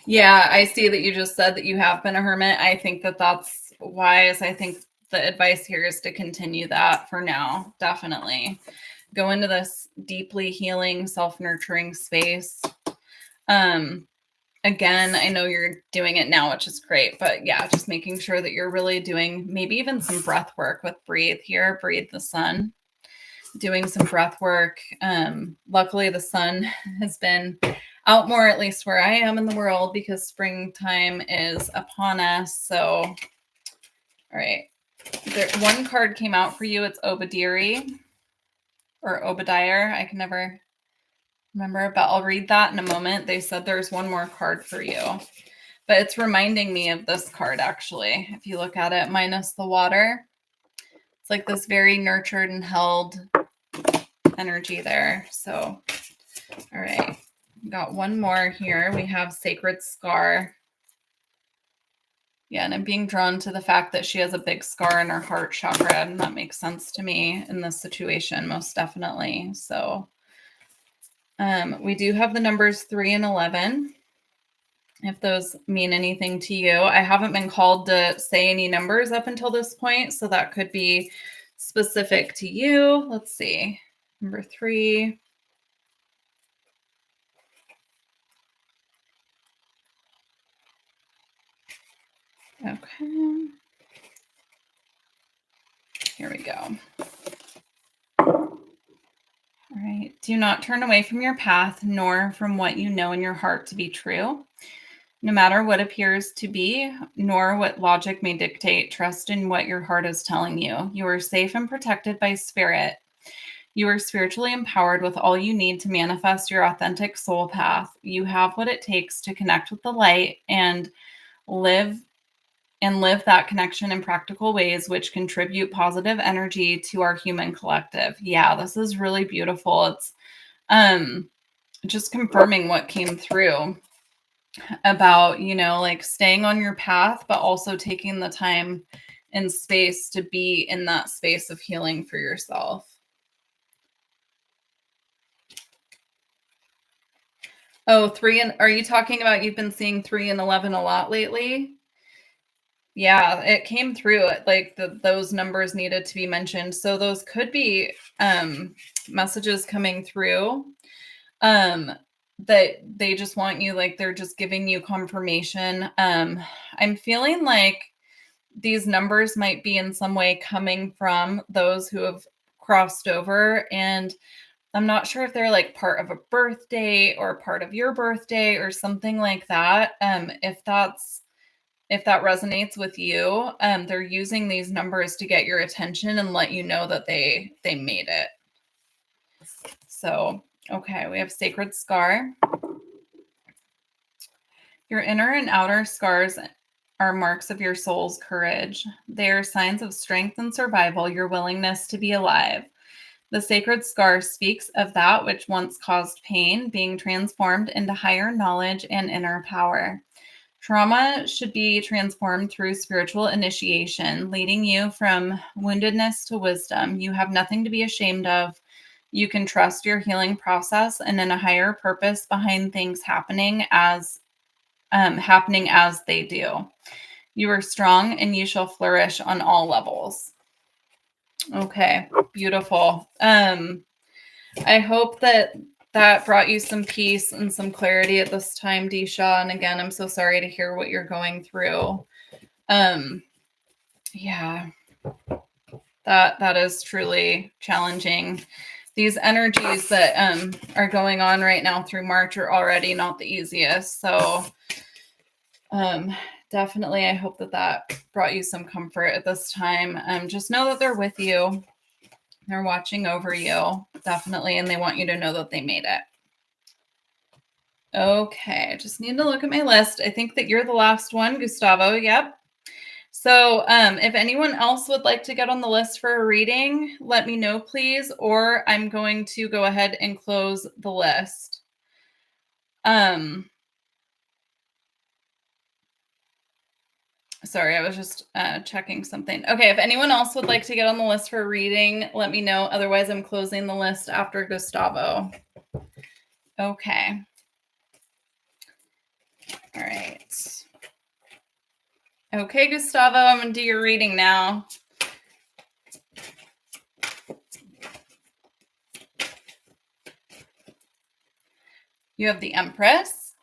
Yeah, I see that you just said that you have been a hermit. I think that that's wise. I think the advice here is to continue that for now. Definitely go into this deeply healing, self-nurturing space. Again, I know you're doing it now, which is great, but yeah, just making sure that you're really doing maybe even some breath work with breathe here, breathe the sun, doing some breath work. Luckily the sun has been out more, at least where I am in the world, because springtime is upon us. So, all right. One card came out for you. It's Obadiah or Obadiah. I can never remember, but I'll read that in a moment. They said there's one more card for you, but it's reminding me of this card, actually. If you look at it, minus the water, it's like this very nurtured and held energy there. So, all right. Got one more here. We have Sacred Scar. Yeah, and I'm being drawn to the fact that she has a big scar in her heart chakra, and that makes sense to me in this situation, most definitely. So we do have the numbers 3 and 11, if those mean anything to you. I haven't been called to say any numbers up until this point, so that could be specific to you. Let's see. Number 3. Okay. Here we go. All right. Do not turn away from your path, nor from what you know in your heart to be true. No matter what appears to be, nor what logic may dictate, trust in what your heart is telling you. You are safe and protected by spirit. You are spiritually empowered with all you need to manifest your authentic soul path. You have what it takes to connect with the light and live that connection in practical ways which contribute positive energy to our human collective. Yeah, this is really beautiful. It's just confirming what came through about, you know, like staying on your path, but also taking the time and space to be in that space of healing for yourself. Oh, 3 and are you talking about you've been seeing 3 and 11 a lot lately? Yeah, it came through like those numbers needed to be mentioned. So those could be messages coming through that they just want you, like they're just giving you confirmation. I'm feeling like these numbers might be in some way coming from those who have crossed over, and I'm not sure if they're like part of a birthday or part of your birthday or something like that. If that resonates with you, they're using these numbers to get your attention and let you know that they made it. So, okay, we have Sacred Scar. Your inner and outer scars are marks of your soul's courage. They are signs of strength and survival, your willingness to be alive. The sacred scar speaks of that which once caused pain being transformed into higher knowledge and inner power. Trauma should be transformed through spiritual initiation, leading you from woundedness to wisdom. You have nothing to be ashamed of. You can trust your healing process and in a higher purpose behind things happening as they do. You are strong and you shall flourish on all levels. Okay, beautiful. I hope that brought you some peace and some clarity at this time, Disha. And again, I'm so sorry to hear what you're going through. Yeah, that is truly challenging. These energies that are going on right now through March are already not the easiest. So definitely, I hope that brought you some comfort at this time. Just know that they're with you. They're watching over you, definitely, and they want you to know that they made it. Okay, I just need to look at my list. I think that you're the last one, Gustavo. Yep. So if anyone else would like to get on the list for a reading, let me know, please, or I'm going to go ahead and close the list. Sorry, I was just checking something. Okay, if anyone else would like to get on the list for a reading, let me know. Otherwise, I'm closing the list after Gustavo. Okay. All right. Okay, Gustavo, I'm going to do your reading now. You have the Empress.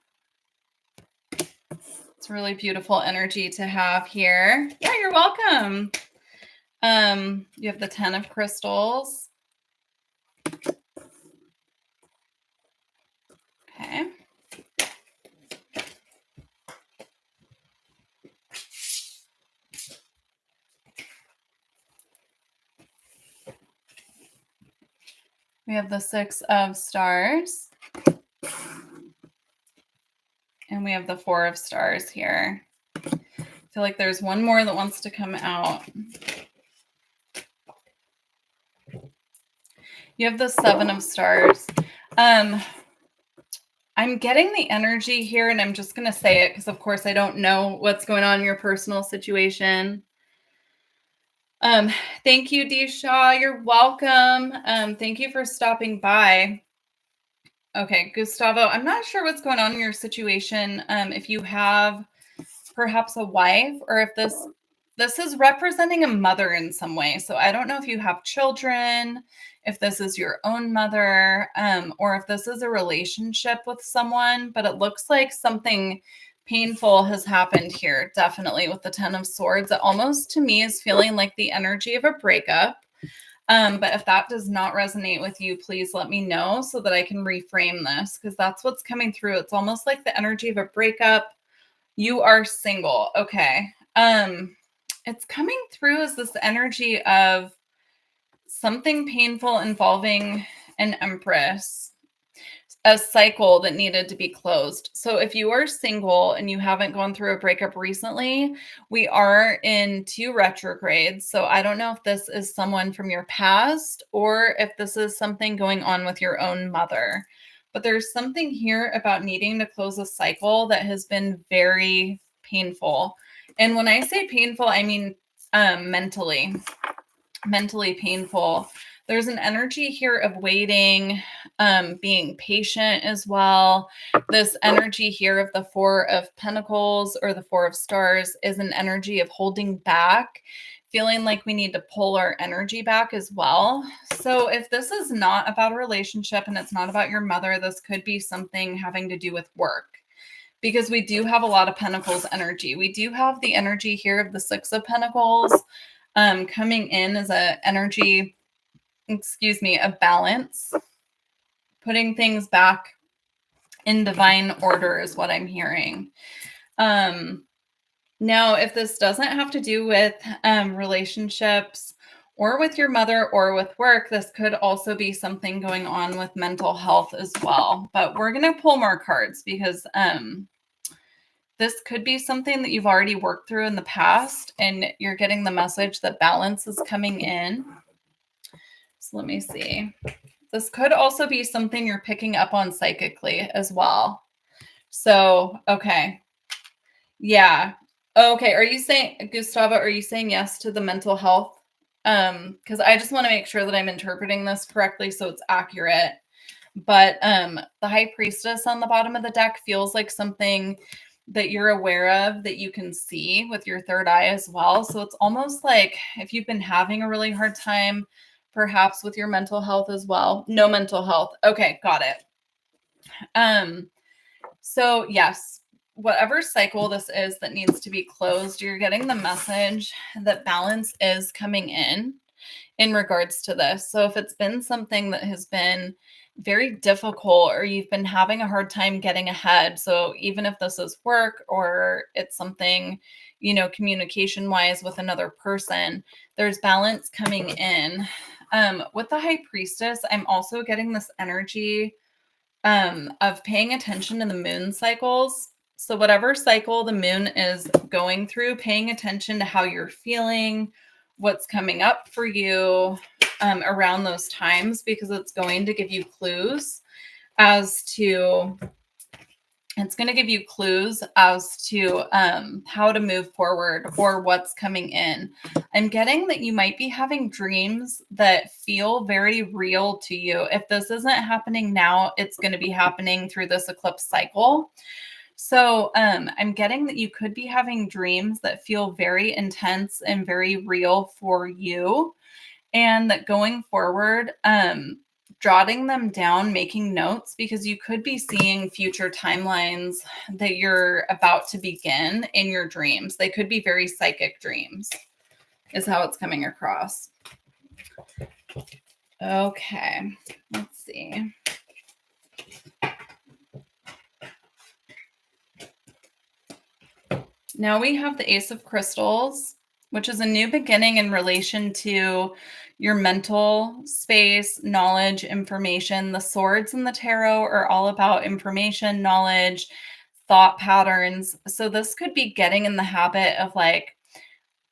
It's a really beautiful energy to have here. Yeah, you're welcome. You have the 10 of Crystals. Okay. We have the 6 of Stars. And we have the 4 of Stars here. I feel like there's one more that wants to come out. You have the 7 of Stars. I'm getting the energy here, and I'm just going to say it because, of course, I don't know what's going on in your personal situation. Thank you, Disha. You're welcome. Thank you for stopping by. Okay, Gustavo, I'm not sure what's going on in your situation. If you have perhaps a wife, or if this is representing a mother in some way. So I don't know if you have children, if this is your own mother, or if this is a relationship with someone, but it looks like something painful has happened here, definitely with the 10 of Swords. It almost to me is feeling like the energy of a breakup. But if that does not resonate with you, please let me know so that I can reframe this, because that's what's coming through. It's almost like the energy of a breakup. You are single. Okay. It's coming through as this energy of something painful involving an Empress, a cycle that needed to be closed. So if you are single and you haven't gone through a breakup recently, we are in 2 retrogrades. So I don't know if this is someone from your past or if this is something going on with your own mother. But there's something here about needing to close a cycle that has been very painful. And when I say painful, I mean mentally painful. There's an energy here of waiting, being patient as well. This energy here of the Four of Pentacles or the Four of Stars is an energy of holding back, feeling like we need to pull our energy back as well. So if this is not about a relationship and it's not about your mother, this could be something having to do with work, because we do have a lot of Pentacles energy. We do have the energy here of the Six of Pentacles coming in as a energy, of balance, putting things back in divine order is what I'm hearing. Now, if this doesn't have to do with relationships or with your mother or with work, this could also be something going on with mental health as well. But we're going to pull more cards because this could be something that you've already worked through in the past and you're getting the message that balance is coming in. So let me see. This could also be something you're picking up on psychically as well. So, okay. Yeah. Okay. Are you saying, Gustavo, are you saying yes to the mental health? Because I just want to make sure that I'm interpreting this correctly so it's accurate. But the High Priestess on the bottom of the deck feels like something that you're aware of, that you can see with your third eye as well. So it's almost like if you've been having a really hard time, perhaps with your mental health as well. No mental health. Okay, got it. So yes, whatever cycle this is that needs to be closed, you're getting the message that balance is coming in regards to this. So if it's been something that has been very difficult or you've been having a hard time getting ahead, so even if this is work or it's something, communication wise with another person, there's balance coming in. With the High Priestess, I'm also getting this energy of paying attention to the moon cycles. So whatever cycle the moon is going through, paying attention to how you're feeling, what's coming up for you around those times, because it's going to give you clues as to how to move forward or what's coming in. I'm getting that you might be having dreams that feel very real to you. If this isn't happening now, it's going to be happening through this eclipse cycle. So I'm getting that you could be having dreams that feel very intense and very real for you, and that going forward, jotting them down, making notes, because you could be seeing future timelines that you're about to begin in your dreams. They could be very psychic dreams, is how it's coming across. Okay, let's see. Now we have the Ace of Crystals, which is a new beginning in relation to your mental space, knowledge, information. The swords in the tarot are all about information, knowledge, thought patterns. So this could be getting in the habit of, like,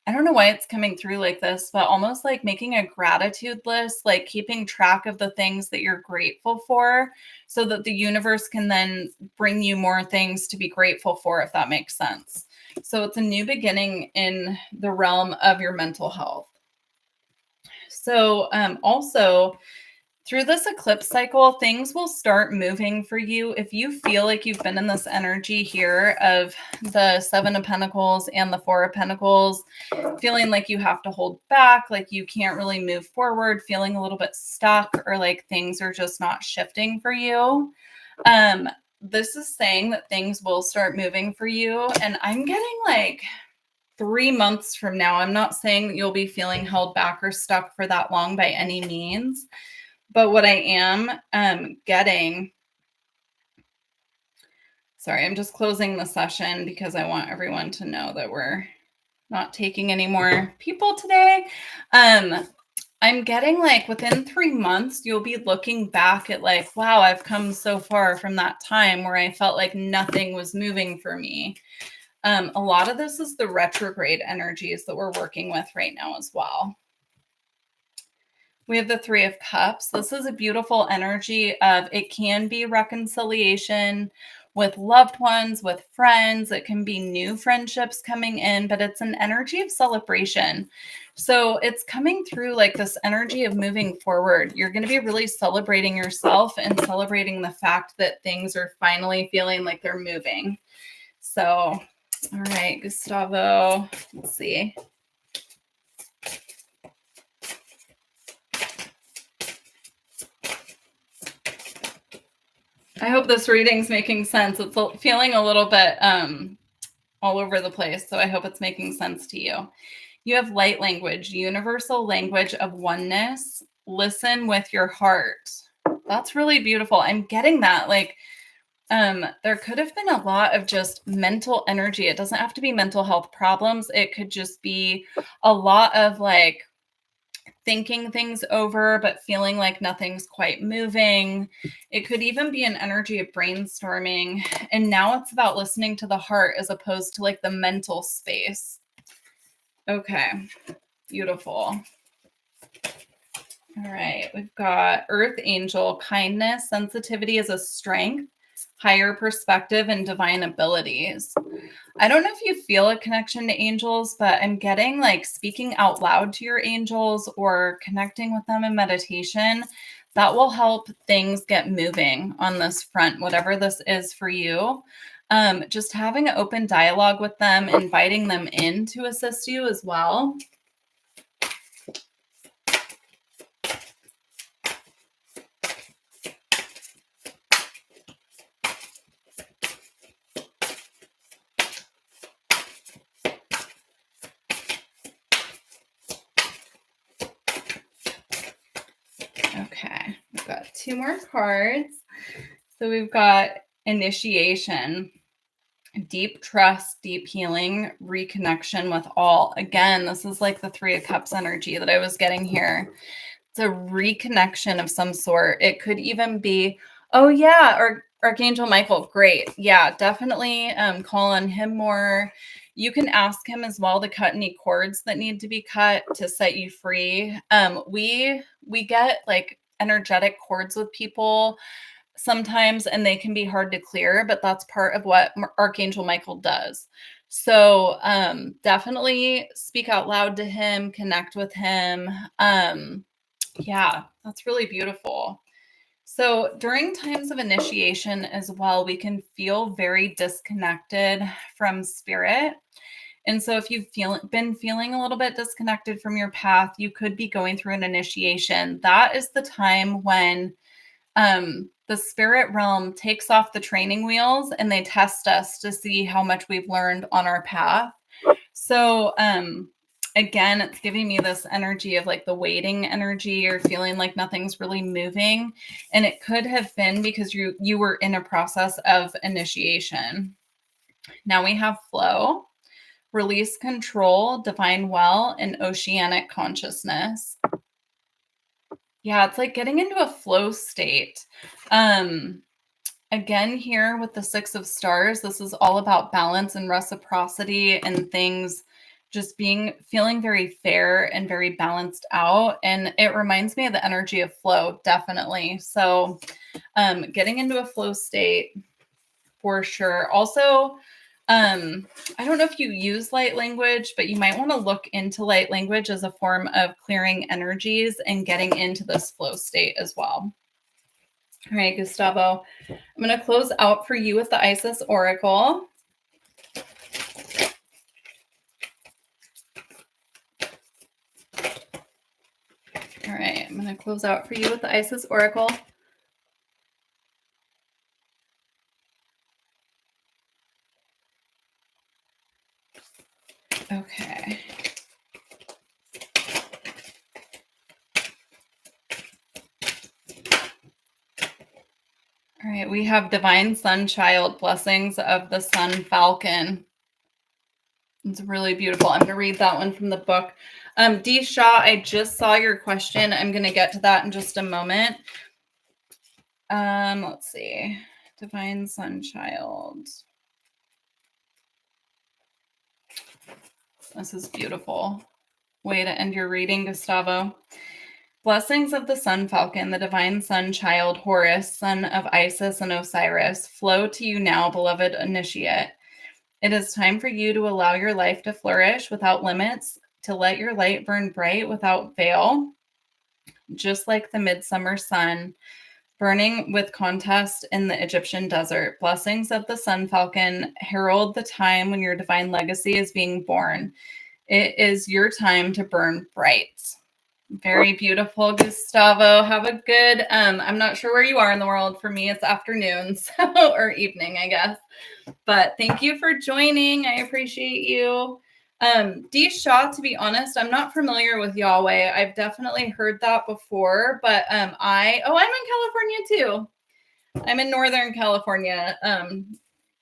I don't know why it's coming through like this, but almost like making a gratitude list, like keeping track of the things that you're grateful for so that the universe can then bring you more things to be grateful for, if that makes sense. So it's a new beginning in the realm of your mental health. So also through this eclipse cycle, things will start moving for you. If you feel like you've been in this energy here of the Seven of Pentacles and the Four of Pentacles, feeling like you have to hold back, like you can't really move forward, feeling a little bit stuck, or like things are just not shifting for you, this is saying that things will start moving for you. And I'm getting like 3 months from now. I'm not saying that you'll be feeling held back or stuck for that long by any means. But what I am getting, sorry, I'm just closing the session because I want everyone to know that we're not taking any more people today. I'm getting like within 3 months, you'll be looking back at like, wow, I've come so far from that time where I felt like nothing was moving for me. A lot of this is the retrograde energies that we're working with right now as well. We have the Three of Cups. This is a beautiful energy of, it can be reconciliation with loved ones, with friends. It can be new friendships coming in, but it's an energy of celebration. So it's coming through like this energy of moving forward. You're going to be really celebrating yourself and celebrating the fact that things are finally feeling like they're moving. So, all right, Gustavo, let's see. I hope this reading's making sense. It's feeling a little bit all over the place, so I hope it's making sense to you. You have light language, universal language of oneness. Listen with your heart. That's really beautiful. I'm getting that. Like, there could have been a lot of just mental energy. It doesn't have to be mental health problems. It could just be a lot of like thinking things over, but feeling like nothing's quite moving. It could even be an energy of brainstorming. And now it's about listening to the heart as opposed to like the mental space. Okay, beautiful. All right, we've got Earth Angel, kindness, sensitivity is a strength, higher perspective, and divine abilities. I don't know if you feel a connection to angels, but I'm getting like speaking out loud to your angels or connecting with them in meditation. That will help things get moving on this front, whatever this is for you. Just having an open dialogue with them, inviting them in to assist you as well. Okay, we've got two more cards. So we've got initiation, deep trust, deep healing, reconnection with all. Again, this is like the Three of Cups energy that I was getting here. It's a reconnection of some sort. It could even be, oh yeah, or Archangel Michael. Great. Yeah, definitely call on him more. You can ask him as well to cut any cords that need to be cut to set you free. We get like energetic cords with people sometimes, and they can be hard to clear, but that's part of what Archangel Michael does. So definitely speak out loud to him, connect with him. Yeah, that's really beautiful. So during times of initiation as well, we can feel very disconnected from spirit. And so if you've been feeling a little bit disconnected from your path, you could be going through an initiation. That is the time when the spirit realm takes off the training wheels and they test us to see how much we've learned on our path. So, again, it's giving me this energy of like the waiting energy or feeling like nothing's really moving. And it could have been because you were in a process of initiation. Now we have flow, release control, divine well, and oceanic consciousness. Yeah, it's like getting into a flow state. Again, here with the Six of Stars, this is all about balance and reciprocity and things just feeling very fair and very balanced out. And it reminds me of the energy of flow, definitely. So getting into a flow state for sure. Also, I don't know if you use light language, but you might want to look into light language as a form of clearing energies and getting into this flow state as well. All right, Gustavo, I'm going to close out for you with the Isis Oracle. All right, I'm going to close out for you with the Isis Oracle. Okay. All right, we have Divine Sun Child, Blessings of the Sun Falcon. It's really beautiful. I'm going to read that one from the book. D. Shaw, I just saw your question. I'm going to get to that in just a moment. Let's see. Divine Sun Child. This is beautiful. Way to end your reading, Gustavo. Blessings of the Sun Falcon, the divine sun child, Horus, son of Isis and Osiris, flow to you now, beloved initiate. It is time for you to allow your life to flourish without limits, to let your light burn bright without veil, just like the midsummer sun burning with contest in the Egyptian desert. Blessings of the Sun Falcon herald the time when your divine legacy is being born. It is your time to burn bright. Very beautiful, Gustavo. Have a good, I'm not sure where you are in the world. For me, it's afternoon, so, or evening, I guess. But thank you for joining. I appreciate you. D Shaw, to be honest, I'm not familiar with Yahweh. I've definitely heard that before, but I'm in California too. I'm in Northern California,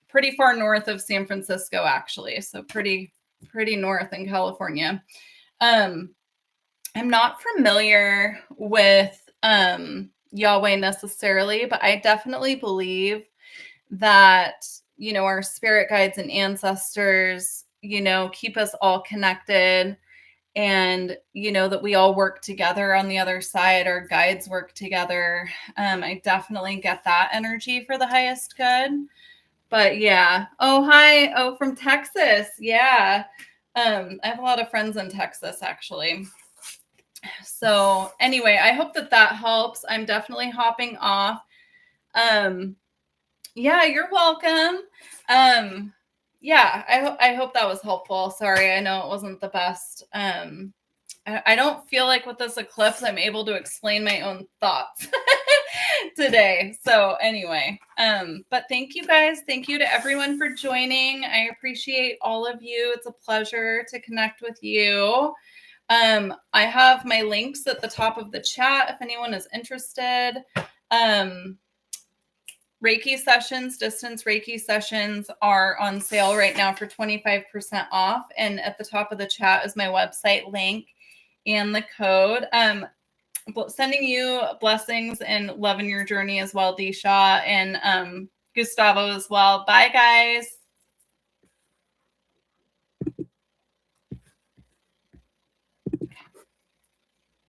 pretty far north of San Francisco, actually. So pretty north in California. I'm not familiar with Yahweh necessarily, but I definitely believe that, our spirit guides and ancestors, keep us all connected, and, that we all work together on the other side. Our guides work together. I definitely get that energy for the highest good. But yeah. Oh, hi. Oh, from Texas. Yeah. I have a lot of friends in Texas, actually. So anyway, I hope that helps. I'm definitely hopping off. Yeah, you're welcome. Yeah, I hope that was helpful. Sorry, I know it wasn't the best. I don't feel like with this eclipse, I'm able to explain my own thoughts today. So anyway, but thank you guys. Thank you to everyone for joining. I appreciate all of you. It's a pleasure to connect with you. I have my links at the top of the chat if anyone is interested. Reiki sessions, distance Reiki sessions are on sale right now for 25% off. And at the top of the chat is my website link and the code. Sending you blessings and love in your journey as well, Disha, and Gustavo as well. Bye, guys.